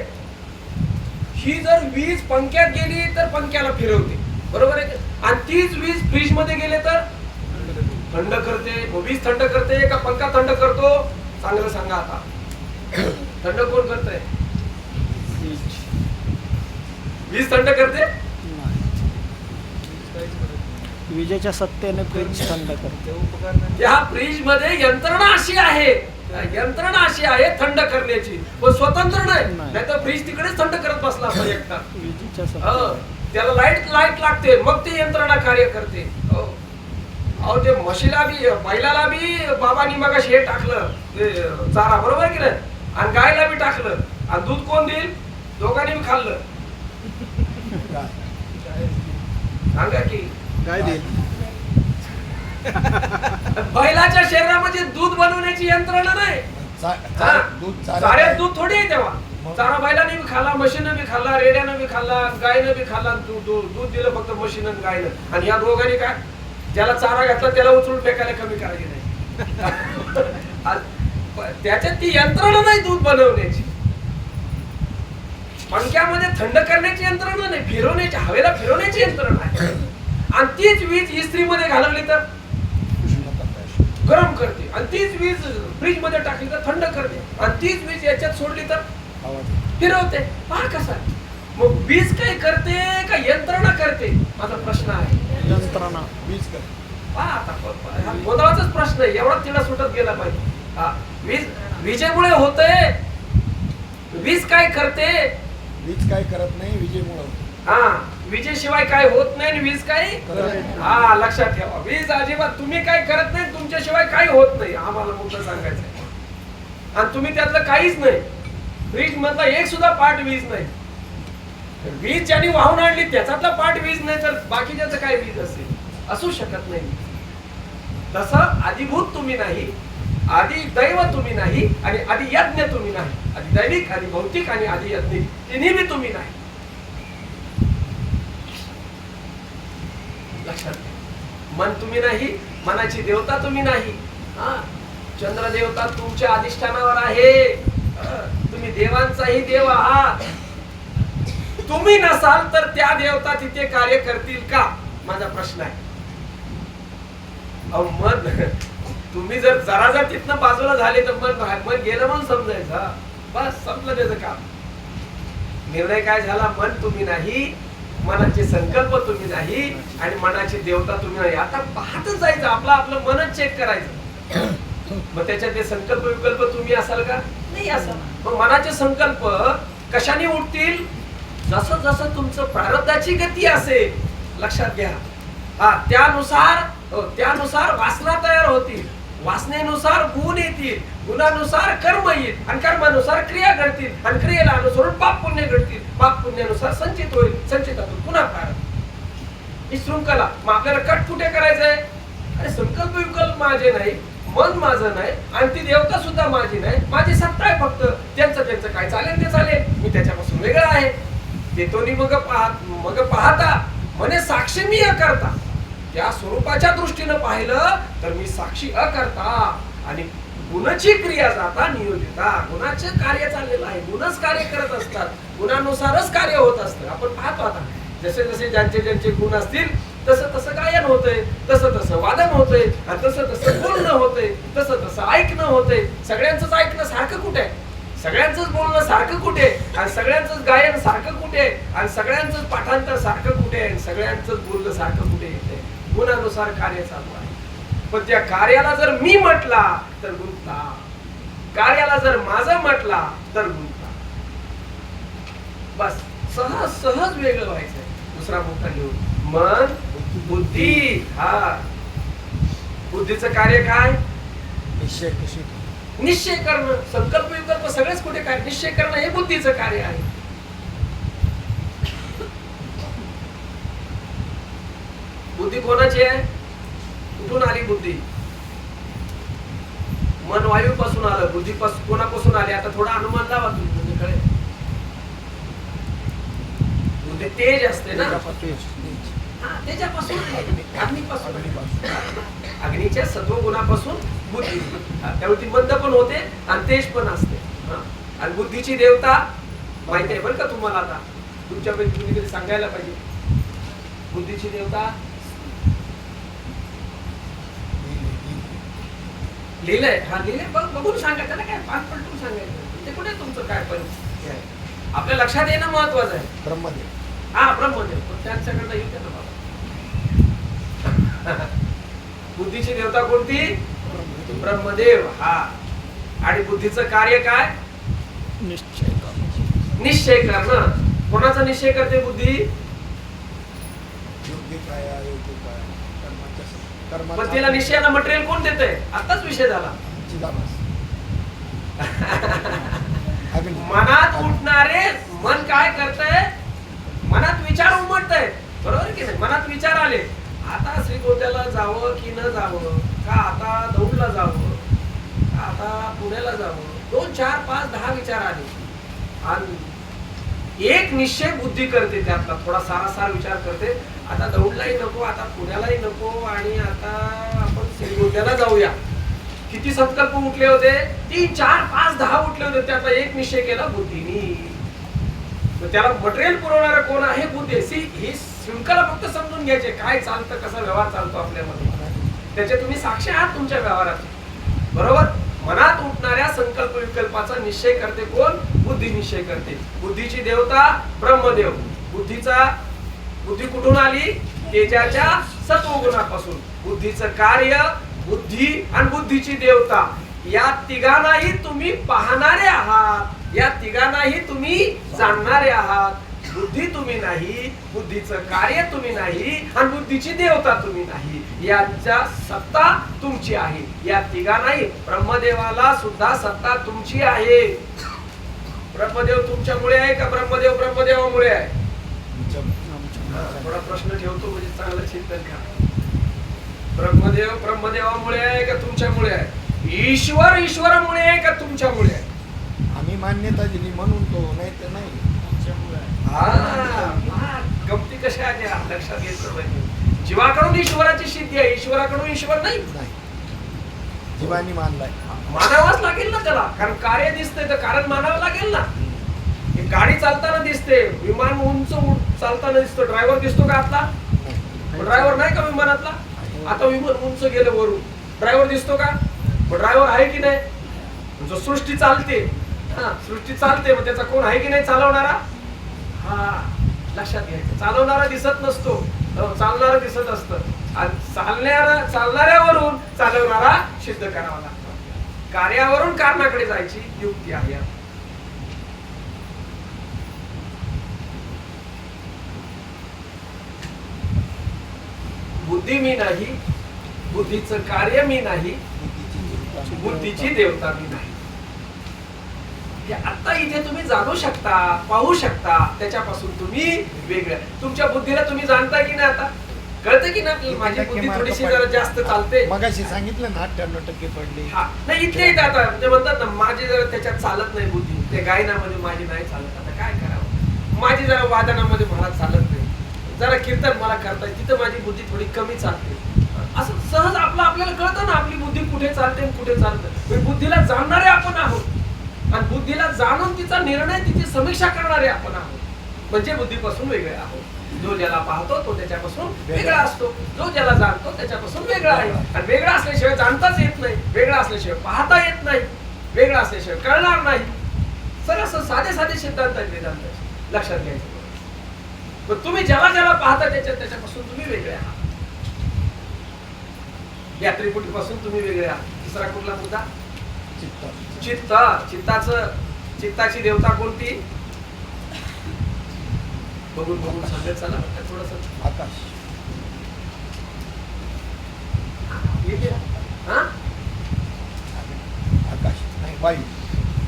ही जर वीज पंख्यात गेली तर पंख्याला फिरवते, बरोबर आहे. आणि तीच वीज फ्रीज मध्ये गेले तर थंड करते. वीज थंड करते का पंखा थंड करतो? चांगलं सांगा आता. थंड कोण करतंय? वीज थंड करते. विजेच्या सत्तेने फ्रीज थंड करते. त्या फ्रीज मध्ये यंत्रणा अशी आहे, थंड करण्याची, पण स्वतंत्र नाही. नाहीतर फ्रीज तिकडेच थंड करत बसला असता एकटा. त्याला लाईट लागते, मग ते यंत्रणा कार्य करते. अहो, ते म्हशीला बी, बैलाला बी बाबांनी मग हे टाकलं चारा, बरोबर की नाही, आणि गायला बी टाकलं. आणि दूध कोण देईल? दोघांनी बी खाल्लं. सांगा की काय देईल? बैलाच्या शरीरामध्ये दूध बनवण्याची यंत्रणा नाही. चाऱ्यात दूध थोडी आहे तेव्हा. चारा बैलाने बी खाल्ला, म्हशीनं बी खाल्ला, रेड्यानं बी खाल्ला, गायनं बी खाल्ला. दूध दिलं फक्त म्हशीनं गायनं. आणि या दोघांनी काय? ज्याला चारा घातला त्याला उचलून फेकायला कमी करायची नाही. त्याच्यात ती यंत्रणा नाही दूध बनवण्याची, मणक्यामध्ये थंड करण्याची यंत्रणा नाही, फिरवण्याची, हवेला फिरवण्याची यंत्रणा आहे. आणि तीच वीज इस्त्रीमध्ये घालवली तर गरम करते, आणि तीच वीज फ्रीज मध्ये टाकली तर थंड करते, आणि तीच वीज याच्यात सोडली तर फिरवते. पहा कसा मग वीज काय करते का यंत्रणा करते, माझा प्रश्न आहे. यंत्रणा वीज कर. पहा आता हा गोंधळाचाच प्रश्न आहे, एवढा तिला सुटत गेला पाहिजे. हा वीज, विजेमुळे होतंय. वीज काय करते? वीज काय करत नाही, विजेमुळे होतं. हा, विजेशिवाय काय होत नाही, आणि वीज काय करत हा लक्षात ठेवा. वीज अजिबात तुम्ही काय करत नाही, तुमच्याशिवाय काही होत नाही, आम्हाला मुद्दा सांगायचं आहे. आणि तुम्ही त्यातलं काहीच नाही. फ्रीज मधला एक सुद्धा पार्ट वीज नाही. वीज ज्यांनी वाहून आणली त्याच्यातला पार्ट वीज नाही, तर बाकीच्याचं काय वीज असेल? असू शकत नाही. तसं आदिभूत तुम्ही नाही, आदि दैव तुम्ही नाही, आणि आदि यज्ञ तुम्ही नाही. आदि दैविक, आदि भौतिक आणि आदि यज्ञिक तिन्ही बी तुम्ही नाही. लक्षात घ्या. मन तुम्ही नाही, मनाची देवता तुम्ही नाही. हा, चंद्र देवता तुमच्या अधिष्ठानावर आहे. तुम्ही देवांचाही देव आहात. तुम्ही नसाल तर त्या देवता तिथे कार्य करतील का, माझा प्रश्न आहे. मन तुम्ही जर जरा तिथनं बाजूला झाले तर मन गेलं म्हणून समजायचं. बस संपलं त्याचं काम. निर्णय काय झाला? मन तुम्ही नाही, मनाचे संकल्प तुम्ही नाही, आणि मनाची देवता तुम्ही नाही. आता पाहतच जायचं, आपलं मनच चेक करायचं. मग त्याच्यात ते संकल्प विकल्प तुम्ही असाल का? नाही असाल. मग मनाचे संकल्प कशाने उठतील? जसं जसं तुमचं प्रारब्धाची गती असेल, लक्षात घ्या. हा, त्यानुसार वासना तयार होतील, वासनेनुसार गुण येतील, गुणानुसार कर्म येईल, आणि कर्मानुसार क्रिया घडतील, आणि क्रियेला अनुसरून पाप पुण्य घडतील, पाप पुण्यानुसार संचित होईल, संचितातून पुन्हा प्रारंभ. ही शृंखला. मग आपल्याला कट कुठे करायचंय? अरे संकल्प विकल्प माझे नाही, मन माझं नाही, आणि ती देवता सुद्धा माझी नाही. माझी सत्ता आहे फक्त. त्यांचं काय चालेल ते चालेल, मी त्याच्यापासून वेगळा आहे. ते तोनी मग पाहता म्हणे साक्षी मी अकर्ता. त्या स्वरूपाच्या दृष्टीनं पाहिलं तर मी साक्षी अकर्ता, आणि गुणाची क्रिया जाता नियोजिता. गुणाचे कार्य चाललेलं आहे, गुणच कार्य करत असतात, गुणानुसारच कार्य होत असतं. आपण पाहतो आता जसे जसे ज्यांचे गुण असतील तसं तसं गायन होतंय, तसं तसं वादन होतंय, आणि तसं तसं बोलणं होतंय, तसं तसं ऐकणं होतंय. सगळ्यांचंच ऐकणं सारखं कुठे आहे? सगळ्यांचंच बोलणं सारखं कुठे? आणि सगळ्यांचंच गायन सारखं कुठे? आणि सगळ्यांचंच पाठांतर सारखं कुठे? आणि सगळ्यांचंच बोलणं सारखं कुठे येते? गुणानुसार कार्य चालू आहे. पण त्या कार्याला जर मी म्हटला तर गुंतला, कार्याला जर माझं म्हटला तर गुंतला. बस सहज वेगळं व्हायचंय. दुसरा मुद्दा घेऊन मन बुद्धी. हा, बुद्धीचं कार्य काय? निश्चय करणं. संकल्प विकल्प सगळेच कुठे काय? निश्चय करणं हे बुद्धीचं कार्य आहे. बुद्धी कोणाची आहे? कुठून आली बुद्धी? मन वायू पासून आलं. बुद्धी कोणापासून आली? आता थोडा अनुमान लावा तुम्ही, म्हणजे कळेल. बुद्धी तेज असते ना, त्याच्यापासून, अग्नीपासून, अग्नीच्या सत्वगुणापासून बुद्धी. त्यामुळे ती मंद पण होते आणि तेज पण असते. आणि बुद्धीची देवता माहिती आहे बरं का तुम्हाला. आता तुमच्यापैकी तुम्ही कधी सांगायला पाहिजे. बुद्धीची देवता लिहिलंय. हा लिहिलंय, बघून सांगा. त्याला काय पाच पलटून सांगायचं ते कुठे तुमचं काय पण आपल्या लक्षात येणं महत्वाचं आहे. ब्रह्मदेव. हा, ब्रह्मदेव. त्यांच्याकडनं येऊ द्या ना बाबा. बुद्धीची देवता कोणती? ब्रह्मदेव. हा, आणि बुद्धीचं कार्य काय? निश्चय करणं. कोणाचा निश्चय करते बुद्धी? योग्य काय, अयोग्य काय, पण तिला निश्चयाला मटेरियल कोण देतंय? आताच विषय झाला. मनात उठणारे मन काय करतंय? मनात विचार उमटतंय, बरोबर की नाही? मनात विचार आले, आता श्रीगोंद्याला जावं की न जावं, का आता दौंडला जावं, का आता पुण्याला जावं. 2, 4, 5, 10 विचार आले, आणि एक निश्चय बुद्धी करते. त्यातला थोडा सारासार विचार करते. आता दौंडलाही नको, आता पुण्यालाही नको, आणि आता आपण श्रीगोंद्याला जाऊया. किती संकल्प उठले होते? 3, 4, 5, 10 उठले होते. त्याचा एक निश्चय केला बुद्धीनी. त्याला मटेरियल पुरवणारा कोण आहे? बुद्धी. ही शृंखला फक्त समजून घ्यायचे, काय चालतं, कसा व्यवहार चालतो आपल्यामध्ये. त्याचे तुम्ही साक्षी आहात तुमच्या व्यवहारात, बरोबर. मनात उठणाऱ्या संकल्प विकल्पाचा निश्चय करते कोण? बुद्धी निश्चय करते. बुद्धीची देवता ब्रह्मदेव. बुद्धी कुठून आली? तेजाच्या सत्वगुणापासून. बुद्धीचं कार्य, बुद्धी आणि बुद्धीची देवता, या तिघांनाही तुम्ही पाहणारे आहात, या तिघांनाही तुम्ही जाणणारे आहात. बुद्धी तुम्ही नाही, बुद्धीचं कार्य तुम्ही नाही आणि बुद्धीची देवता तुम्ही नाही. यांच्या सत्ता तुमची आहे. या तिघांनाही, ब्रह्मदेवाला सुद्धा सत्ता तुमची आहे. ब्रह्मदेव तुमच्यामुळे आहे का ब्रह्मदेव ब्रह्मदेवामुळे आहे? थोडा प्रश्न ठेवतो म्हणजे चांगलं चिंतन करा. ब्रह्मदेव ब्रह्मदेवामुळे आहे का तुमच्यामुळे आहे? ईश्वर ईश्वरामुळे आहे का तुमच्यामुळे आहे? आम्ही मान्यता दिली म्हणून तो, नाही तर नाही. गमती कशा आहे लक्षात घेतलं पाहिजे. जीवाकडून ईश्वराची सिद्धी आहे, ईश्वराकडून ईश्वर नाही. जीवानी मानलाय, मानावाच लागेल ना त्याला, कारण कार्य दिसतंय तर कारण मानावं लागेल ना. गाडी चालताना दिसते, विमान उंच चालताना दिसतो, ड्रायव्हर दिसतो का आपला? ड्रायव्हर नाही का विमानातला? आता विमान उंच गेलं वरून, ड्रायव्हर दिसतो का? ड्रायव्हर आहे की नाही? जो सृष्टी चालते, सृष्टी चालते, मग त्याचा कोण आहे की नाही चालवणारा? हा, लक्षात घ्यायचं. चालवणारा दिसत नसतो, चालणारा दिसत असतं. आणि चालणाऱ्यावरून चालवणारा सिद्ध करावा लागतो. कार्यावरून कारणाकडे जायची युक्ती आहे. बुद्धी मी नाही, बुद्धीचं कार्य मी नाही, बुद्धीची देवता मी नाही. आता इथे तुम्ही जाणू शकता, पाहू शकता, त्याच्यापासून तुम्ही वेगळं. तुमच्या बुद्धीला तुम्ही जाणताय की नाही? आता कळतं की नाही? माझी बुद्धी थोडीशी जरा जास्त चालते. मगाशी सांगितलं ना 98% पडली. नाही, इथे येते. आता ते म्हणतात ना, माझी जरा त्याच्यात चालत नाही बुद्धी, ते गायनामध्ये माझी नाही चालत. आता काय करावं? माझी जरा वादनामध्ये मला चालत नाही, जरा कीर्तन मला करता येईल, तिथं माझी बुद्धी थोडी कमी चालते. असं सहज आपल्याला कळतं ना आपली बुद्धी कुठे चालते कुठे चालतं. बुद्धीला जाणणारे आपण आहोत आणि बुद्धीला जाणून तिचा निर्णय, तिची समीक्षा करणारे आपण आहोत. म्हणजे बुद्धीपासून वेगळे आहोत. जो ज्याला पाहतो तो त्याच्यापासून वेगळा असतो, जो ज्याला जाणतो त्याच्यापासून वेगळा आहे. आणि वेगळा असल्याशिवाय जाणताच येत नाही, वेगळा असल्याशिवाय पाहता येत नाही, वेगळा असल्याशिवाय कळणार नाही. सगळं साधे साधे सिद्धांत आहेत वेदांताचे, लक्षात घ्यायचं. पण तुम्ही ज्याला पाहता त्याच्यापासून तुम्ही वेगळे आहात. या त्रिपुटीपासून तुम्ही वेगळे आहात. तिसरा कुठला मुद्दा? चित्त. चित्ताची देवता कोणती? बघून सांगत चला थोडस. आकाश. आकाश नाही, वायू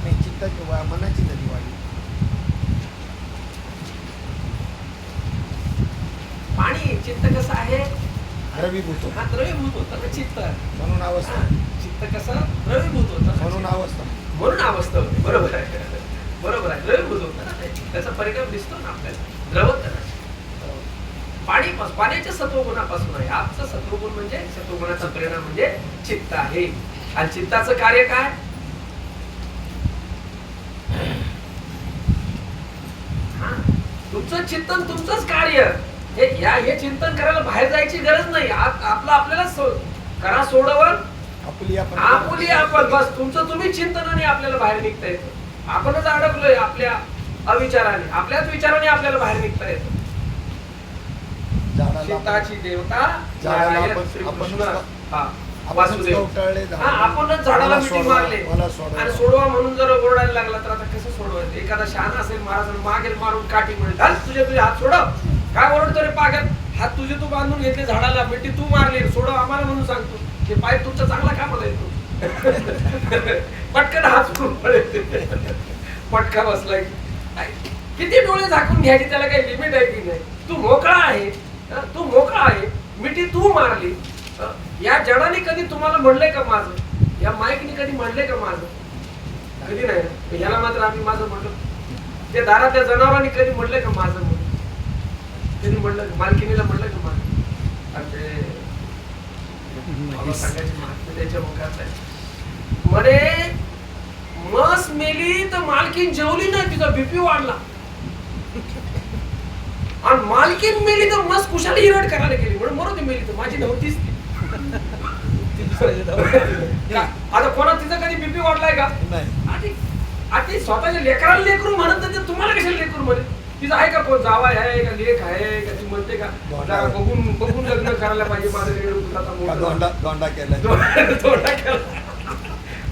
नाही. चित्ताची मनाची नदी वायू. पाणी. चित्त कसं आहे? द्रवीभूत. हा, द्रवीभूत होतं ना चित्त, म्हणून अवस्था. चित्त कसं द्रवीभूत होतं, म्हणून अवस्था. म्हणून अवस्था होते. बरोबर आहे, बरोबर आहे. द्रवीभूत होतं ना, त्याचा परिणाम दिसतो ना आपल्याला. द्रवत पाण्याच्या सत्वगुणापासून आहे. आजचं सत्वगुण म्हणजे सत्वगुणाचा परिणाम म्हणजे चित्त आहे. आणि चित्ताचं कार्य काय? तुमचं चिंतन, तुमचंच कार्य. हे चिंतन करायला बाहेर जायची गरज नाही. आपल्याला करा सोडवण आपुली आपण. बस तुमचं तुम्ही चिंतनाने आपल्याला बाहेर निघता येतं. आपणच अडकलोय आपल्या अविचाराने, आपल्याच विचाराने आपल्याला बाहेर निघता येतं. चित्ताची देवता आपणच झाडाला मिठी मारले आणि सोडवा म्हणून जर ओरडायला लागला तर आता कसं सोडवायचं? एखादा शहाणा असेल, महाराज मागेल मारून काठी म्हणेल, घाल तुझे हात सोडव. काय ओरडतो रे पागल? हात तुझे तू बांधून घेतले झाडाला, मिठी तू मारली, सोडव आम्हाला म्हणून सांगतो. ते पाय तुमचा चांगला कामाला येतो. पटकन हात सोडून पडेल. पटका बसलाय. किती डोळे झाकून घ्यायचे, त्याला काही लिमिट आहे की नाही? तू मोकळा आहे, तू मोकळा आहे. मिठी तू मारली. या जडाने कधी तुम्हाला म्हणलंय का माझं? या माईकने कधी म्हणलंय का माझं? कधी नाही. याला मात्र आम्ही माझं म्हणलो. त्या दारातल्या जनावरांनी कधी म्हणलंय का माझं म्हणून? कधी म्हणलं? मालकिनीला म्हणलं का माझं? आणि ते सांगायचे महात्मा त्याच्या मुखात आहे. म्हणे म्हस मेली तर मालकीन जेवली नाही, तिचा बीपी वाढला. आणि मालकीन मेली तर म्हस कुशाला हिरड करायला गेली, म्हणून मरू दे, मेली तर माझी नव्हतीच ती. आता कोणा तिचा कधी बीपी वाढलाय का? नाही. आता स्वतःच्या लेकराला लेकरू म्हणत नाही, तर तुम्हाला कशाला लेकरू म्हणे? तिचं आहे का कोण, जावाय आहे का, लेख आहे का? ती म्हणते का जरा बघून बघून लग्न करायला पाहिजे, माझं दोंडा केला दोंडा केला.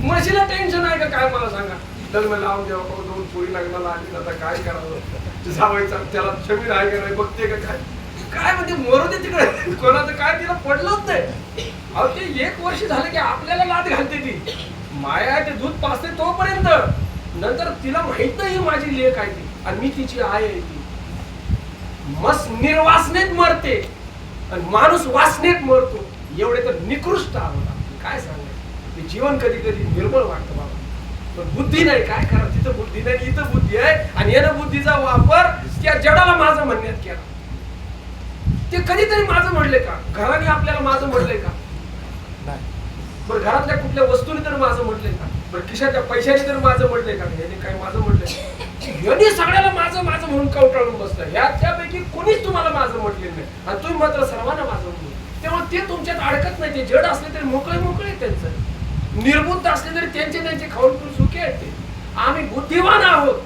म्हशीला टेन्शन आहे का काय मला सांगा? लग्न लावून द्यावं, दोन पोरी लग्नाला आली, आता काय करावं? जावायचा त्याला शमीर आहे का नाही बघते का काय? काय म्हणजे मरू दे तिकडे, कोणाचं काय तिला पडलंच नाही. अहो ते 1 वर्ष झालं की आपल्याला लाद घालते ती. माया ते दूध पाजते तोपर्यंत, नंतर तिला माहित नाही माझी लेक आहे ती आणि मी तिची आई आहे ती. मस्त निर्वासनेत मरते आणि माणूस वासनेत मरतो. एवढे तर निकृष्ट आहोत. काय सांगायचं, ते जीवन कधी कधी निर्मळ वाटतं बाबा. पण बुद्धी नाही, काय करा, तिथं बुद्धी नाही, इथं बुद्धी आहे. आणि यानं बुद्धीचा वापर त्या जडाला माझं म्हणण्यात केला. ते कधीतरी माझं म्हणले का? घराने आपल्याला माझं म्हणलंय का? बरं घरातल्या कुठल्या वस्तूने तर माझं म्हटलंय का? बरं खिशाच्या पैशाने तर माझं म्हटलंय का? याने काय माझं म्हटलंय? यांनी सगळ्याला माझं माझं म्हणून कवटाळून बसलं. याच्यापैकी कोणीच तुम्हाला माझं म्हटलेलं नाही आणि तुम्ही मात्र सर्वांना माझं म्हणून. तेव्हा ते तुमच्यात अडकत नाही. ते जड असले तरी मोकळे मोकळे त्यांचं, निर्बुद्ध असले तरी त्यांचे खाऊन पिऊन सुखी आहेत ते. आम्ही बुद्धिवान आहोत.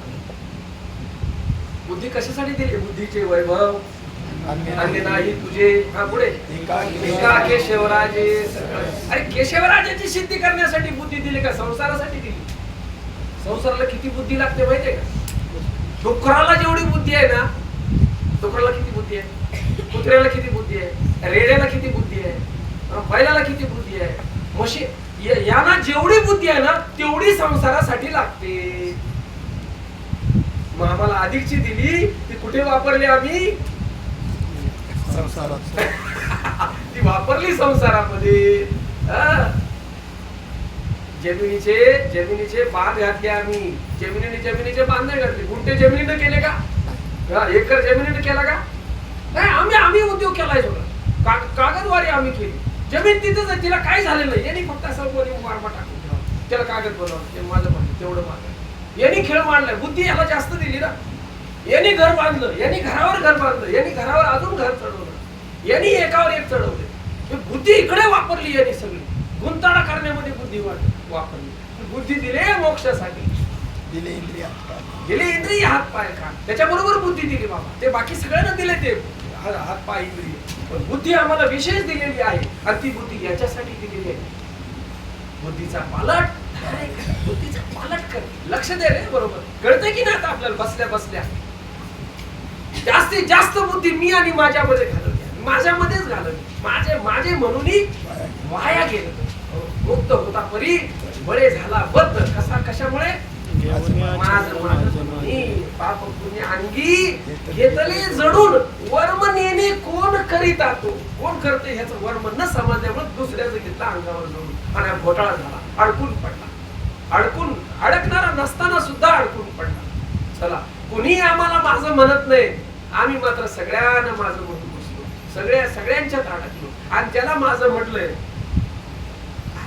बुद्धी कशासाठी दिली? बुद्धीचे वैभव अन्य नाही तुझे. हा पुढे एका केशवराजे. अरे केशवराजाची सिद्धी करण्यासाठी बुद्धी दिली का संसारासाठी दिली? संसाराला किती बुद्धी लागते माहितीये का? डुकराला जेवढी बुद्धी आहे ना, डुकराला किती बुद्धी आहे, कुत्र्याला किती बुद्धी आहे, रेड्याला किती बुद्धी आहे, बैलाला किती बुद्धी आहे, म्हशी यांना जेवढी बुद्धी आहे ना तेवढी संसारासाठी लागते. मग आम्हाला अधिकची दिली ती कुठे वापरली आम्ही? संसारात. ती वापरली संसारामध्ये. जमिनीचे बांध घातले आम्ही. जमिनीचे बांध नाही घातले. गुंठे जमिनीनं केले का? एकर जमिनीनं केला का? नाही. आम्ही उद्योग केलाय सगळं. कागदवारी आम्ही केली. जमीन तिथंच आहे, तिला काय झालेलं नाही. यांनी फक्त असं मारबा टाकून ठेवा, त्याला कागद बनवलं, ते माझं म्हणलं तेवढं माझं. यांनी खेळ मांडलाय. बुद्धी याला जास्त दिली ना. यांनी घर बांधलं, यांनी घरावर घर बांधलं, यांनी घरावर अजून घर चढवलं, यांनी एकावर एक चढवले. बुद्धी इकडे वापरली यांनी सगळी. गुंताळा करण्यामध्ये बुद्धी वापरली. बुद्धी दिले मोक्षासाठी, दिले इंद्रिय हात पाय का, त्याच्याबरोबर बुद्धी दिली बाबा. ते बाकी सगळ्यांना दिले ते हात पाय इंद्रिय, पण बुद्धी आम्हाला विशेष दिलेली आहे. आणि ती बुद्धी याच्यासाठी दिलेली आहे. बुद्धीचा पालट कर. लक्ष दे रे. बरोबर कळतंय की नाही आता आपल्याला बसल्या बसल्या? जास्तीत जास्त बुद्धी मी आणि माझ्यामध्ये घालवली, माझ्यामध्येच घालवली. माझे म्हणूनही वाया गेलं. मुक्त होता परी बळे झाला बद्ध. कशामुळे? पाप पुण्य अंगी घेतले जडून वर्म नेणे कोण करीता तो. कोण करते ह्याचं वर्म न समजल्यामुळे दुसऱ्याचं घेतलं अंगावर जडून आणि घोटाळा झाला. अडकून पडला. अडकणारा नसताना सुद्धा अडकून पडला. चला, कुणी आम्हाला माझं म्हणत नाही, आम्ही मात्र सगळ्यांना माझं म्हणून बसलो. सगळ्यांच्यात अडकलो. आणि त्याला माझं म्हटलंय.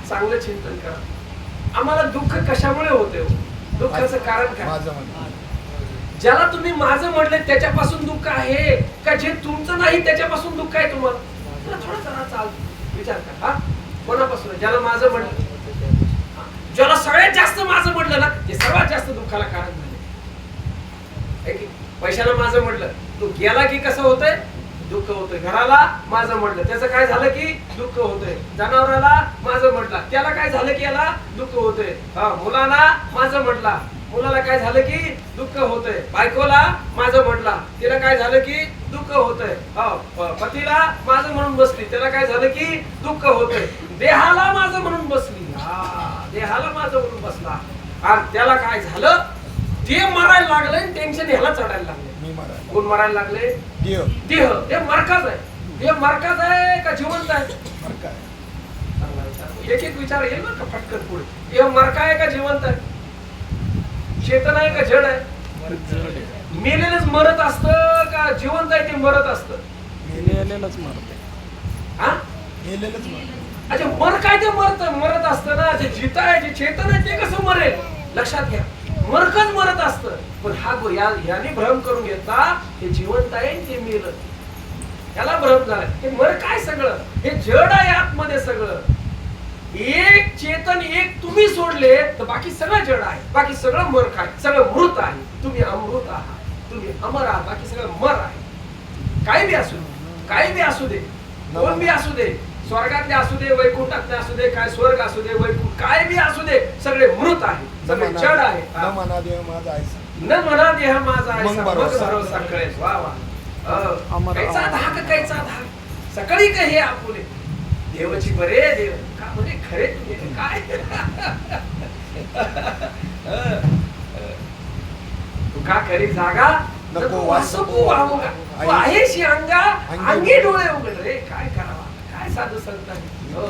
चांगलं चिंतन करा. आम्हाला दुःख कशामुळे होते? दुःखाचं कारण काय? ज्याला तुम्ही माझं म्हटलंय त्याच्यापासून दुःख आहे का जे तुमचं नाही त्याच्यापासून दुःख आहे तुम्हाला? थोडा चाल विचार करा. हा, कोणापासून? ज्याला माझं म्हटलं, ज्याला सगळ्यात जास्त माझं म्हटलं ना, ते सर्वात जास्त दुःखाला कारण झाले. पैशाला माझं म्हटलं, तो गेला की कसं होतंय? दुःख होतंय. घराला माझं म्हटलं, त्याचं काय झालं की दुःख होतंय. जनावराला माझं म्हटलं, त्याला काय झालं की याला दुःख होतंय. मुलाला माझं म्हटला, मुलाला काय झालं की दुःख होतंय. बायकोला माझं म्हटला, तिला काय झालं की दुःख होतंय. पतीला माझं म्हणून बसली, त्याला काय झालं की दुःख होतंय. देहाला माझं म्हणून बसली, देहाला माझं म्हणून बसला आणि त्याला काय झालं? ते मरायला लागलंय. टेन्शन ह्याला चढायला लागले. कोण मरायला लागले? देह. हे मरकाच आहे. हे मरकाच आहे का जिवंत आहे? एक एक विचार येईल ना का फटकन पुढे. हे मरका आहे का जिवंत आहे? चेतन आहे का जड आहे? मेलेलंच मरत असतं का जिवंत आहे ते मरत असतं? मेलेलंच मरते. हा, अच्छा मर काय ते मरत असतं ना, जे जित आहे जे चेतन आहे ते कसं मरेल? लक्षात घ्या, मरकच मरत असतं. पण हा याने भ्रम करून घेतला हे जिवंत आहे ते मेलं, त्याला भ्रम झाला. हे मर काय सगळं, हे जड आहे आतमध्ये सगळं. एक चेतन एक तुम्ही सोडले तर बाकी सगळं जड आहे, बाकी सगळं मर आहे, सगळं मृत आहे. तुम्ही अमृत आहात, तुम्ही अमर आहात, बाकी सगळं मर आहे. काय बी असू दे, काय बी असू दे, कोण बी असू दे, स्वर्गातले असू दे, वैकुंठातले असू दे, काय स्वर्ग असू दे, वैकुंठ काय बी असू दे, सगळे मृत आहे, सगळे जड आहे. न म्हणा देव माझा आहे न म्हणा देह माझा आहे, मग मग भरोसा. भरोसा कळेल. वा वा, अमर कैचा अमर. धाक कैचा धाक, सकाळी का हे आपुले देवाची बरे देव का म्हणजे खरे तुम्ही काय. तू का करी जागा नको वासपू वाहूगा, तू आहेशी अंगा अंगी डोळे उघड रे. काय करावा, काय साधू संत आहे. हो,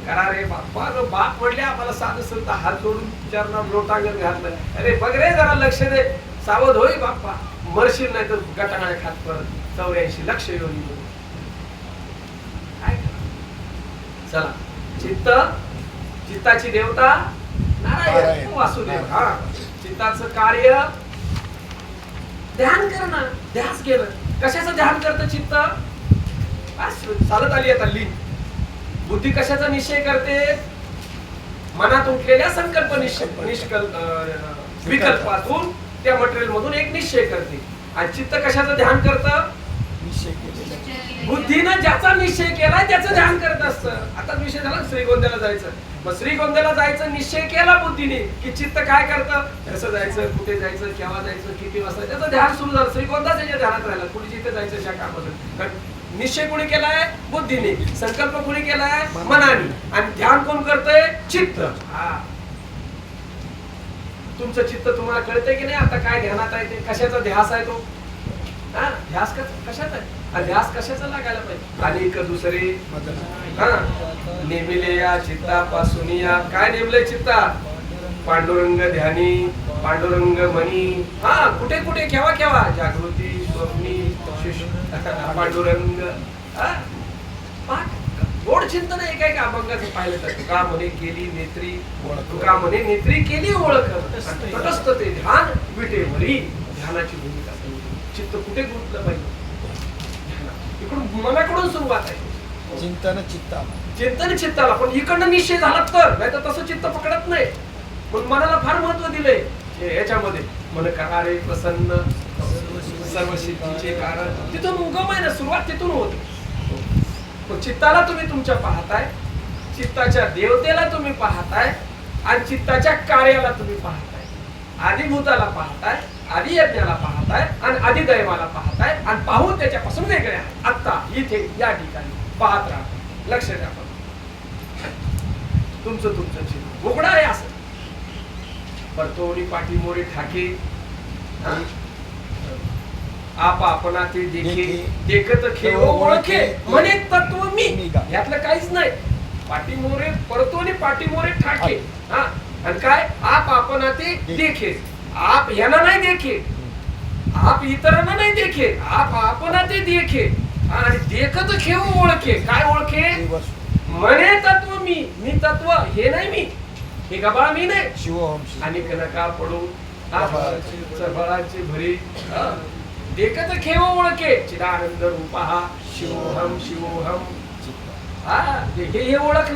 करा रे बाप्पा. बाप म्हणले आम्हाला साधू संत हात जोडून चरणात लोटांगण घातलं. अरे बघ रे जरा लक्ष दे, सावध होई बाप्पा, मरशील नाही तर गटांगळ्या खात परत 84 लक्ष येऊन काय करा. चला, चित्त, चित्ताची देवता नारायण वासुदेव. हा, चित्ताचं कार्य ध्यान करणं, ध्यास केलं. कशाचं ध्यान करतं चित्त? चालत आली आता लीन. बुद्धी कशाचा निश्चय करते? मनात उठलेल्या संकल्प विकल्पातून त्या मटेरियल मधून एक निश्चय करते. आणि चित्त कशाचं ध्यान करतं? निश्चय केलेला बुद्धीनं ज्याचा निश्चय केलाय त्याचं ध्यान करत असतं. आता विषय झाला श्रीगोंद्याला जायचं. मग श्रीगोंद्याला जायचं निश्चय केला बुद्धीने की चित्त काय करतं, कसं जायचं, कुठे जायचं, केव्हा जायचं, किती वाजता, त्याचं ध्यान सुरू झालं. श्रीगोंदा त्याच्या ध्यानात राहिला. कुठे जिथे जायचं त्या कामाचं निश्चय कोणी केलाय? बुद्धीने. संकल्प कोणी केलाय? मनाने. आणि ध्यान कोण करतंय? चित्त. हा, तुमचं चित्त तुम्हाला कळतंय की नाही आता काय ध्यानात आहे ते? कशाचा ध्यास आहे तो? हा, ध्यास कशाचा आहे? ध्यास कशाचा लागायला पाहिजे? अनेक दुसरे हा नेमिले या चित्तापासून या. काय नेमलंय चित्ता? पांडुरंग ध्यानी, पांडुरंग मनी. हा, कुठे कुठे केव्हा केव्हा? जागृती, स्वप्नी, पांडुरंग. गोड चिंतन एक एक अभंगाचं पाहिलं तर तुका म्हणे केली नेत्री, तुका म्हणे नेत्री केली ओळख. तटस्थ ते ध्यान विटेवरी. ध्यानाची भूमिका चित्त कुठे गुंतलं पाहिजे? इकडून मनाकडून सुरुवात आहे. चिंतन चित्ताला, चिंतन चित्ताला. पण इकडनं निश्चय झाला तर, नाही तर तसं चित्त पकडत नाही. पण मनाला फार महत्व दिलंय याच्यामध्ये. मन करा रे प्रसन्न सर्व सिद्धीचे कारण. तिथून उगम आहे ना, सुरुवात तिथून होते. पण चित्ताला तुम्ही तुमच्या पाहताय, चित्ताच्या देवतेला तुम्ही पाहताय, आणि चित्ताच्या कार्याला तुम्ही पाहताय. आदिभूताला पाहताय, आदि यज्ञाला पाहताय, आणि आदिदैवाला पाहताय. आणि पाहून त्याच्यापासून वेगळे आहे. आता इथे या ठिकाणी पाहत राहा. लक्ष द्या. तुमचं चित्त उघडा आहे असं. परतोनी पाठी मोरे ठाके, आप आपणा ते देखे, देखत खेळ ओळखे म्हणे तत्व मी. यातलं काहीच नाही. पाठीमोरे परतोनी पाठीमोरे ठाके. हा, आणि काय? आप आपणा ते देखे. आप यांना नाही देखे, आप इतरांना नाही देखे, आप आपणा ते देखे. आणि देखत खेळ ओळखे. काय ओळखे? म्हणे तत्व मी. मी तत्व हे नाही, मी हे गबाळ मी नाही. शिवोहम आणि कनका पडू बळाचे भरी. देखत खेळ ओळखे चिदानंद रूपा शिवोहम शिवोहम. हा, हे ओळख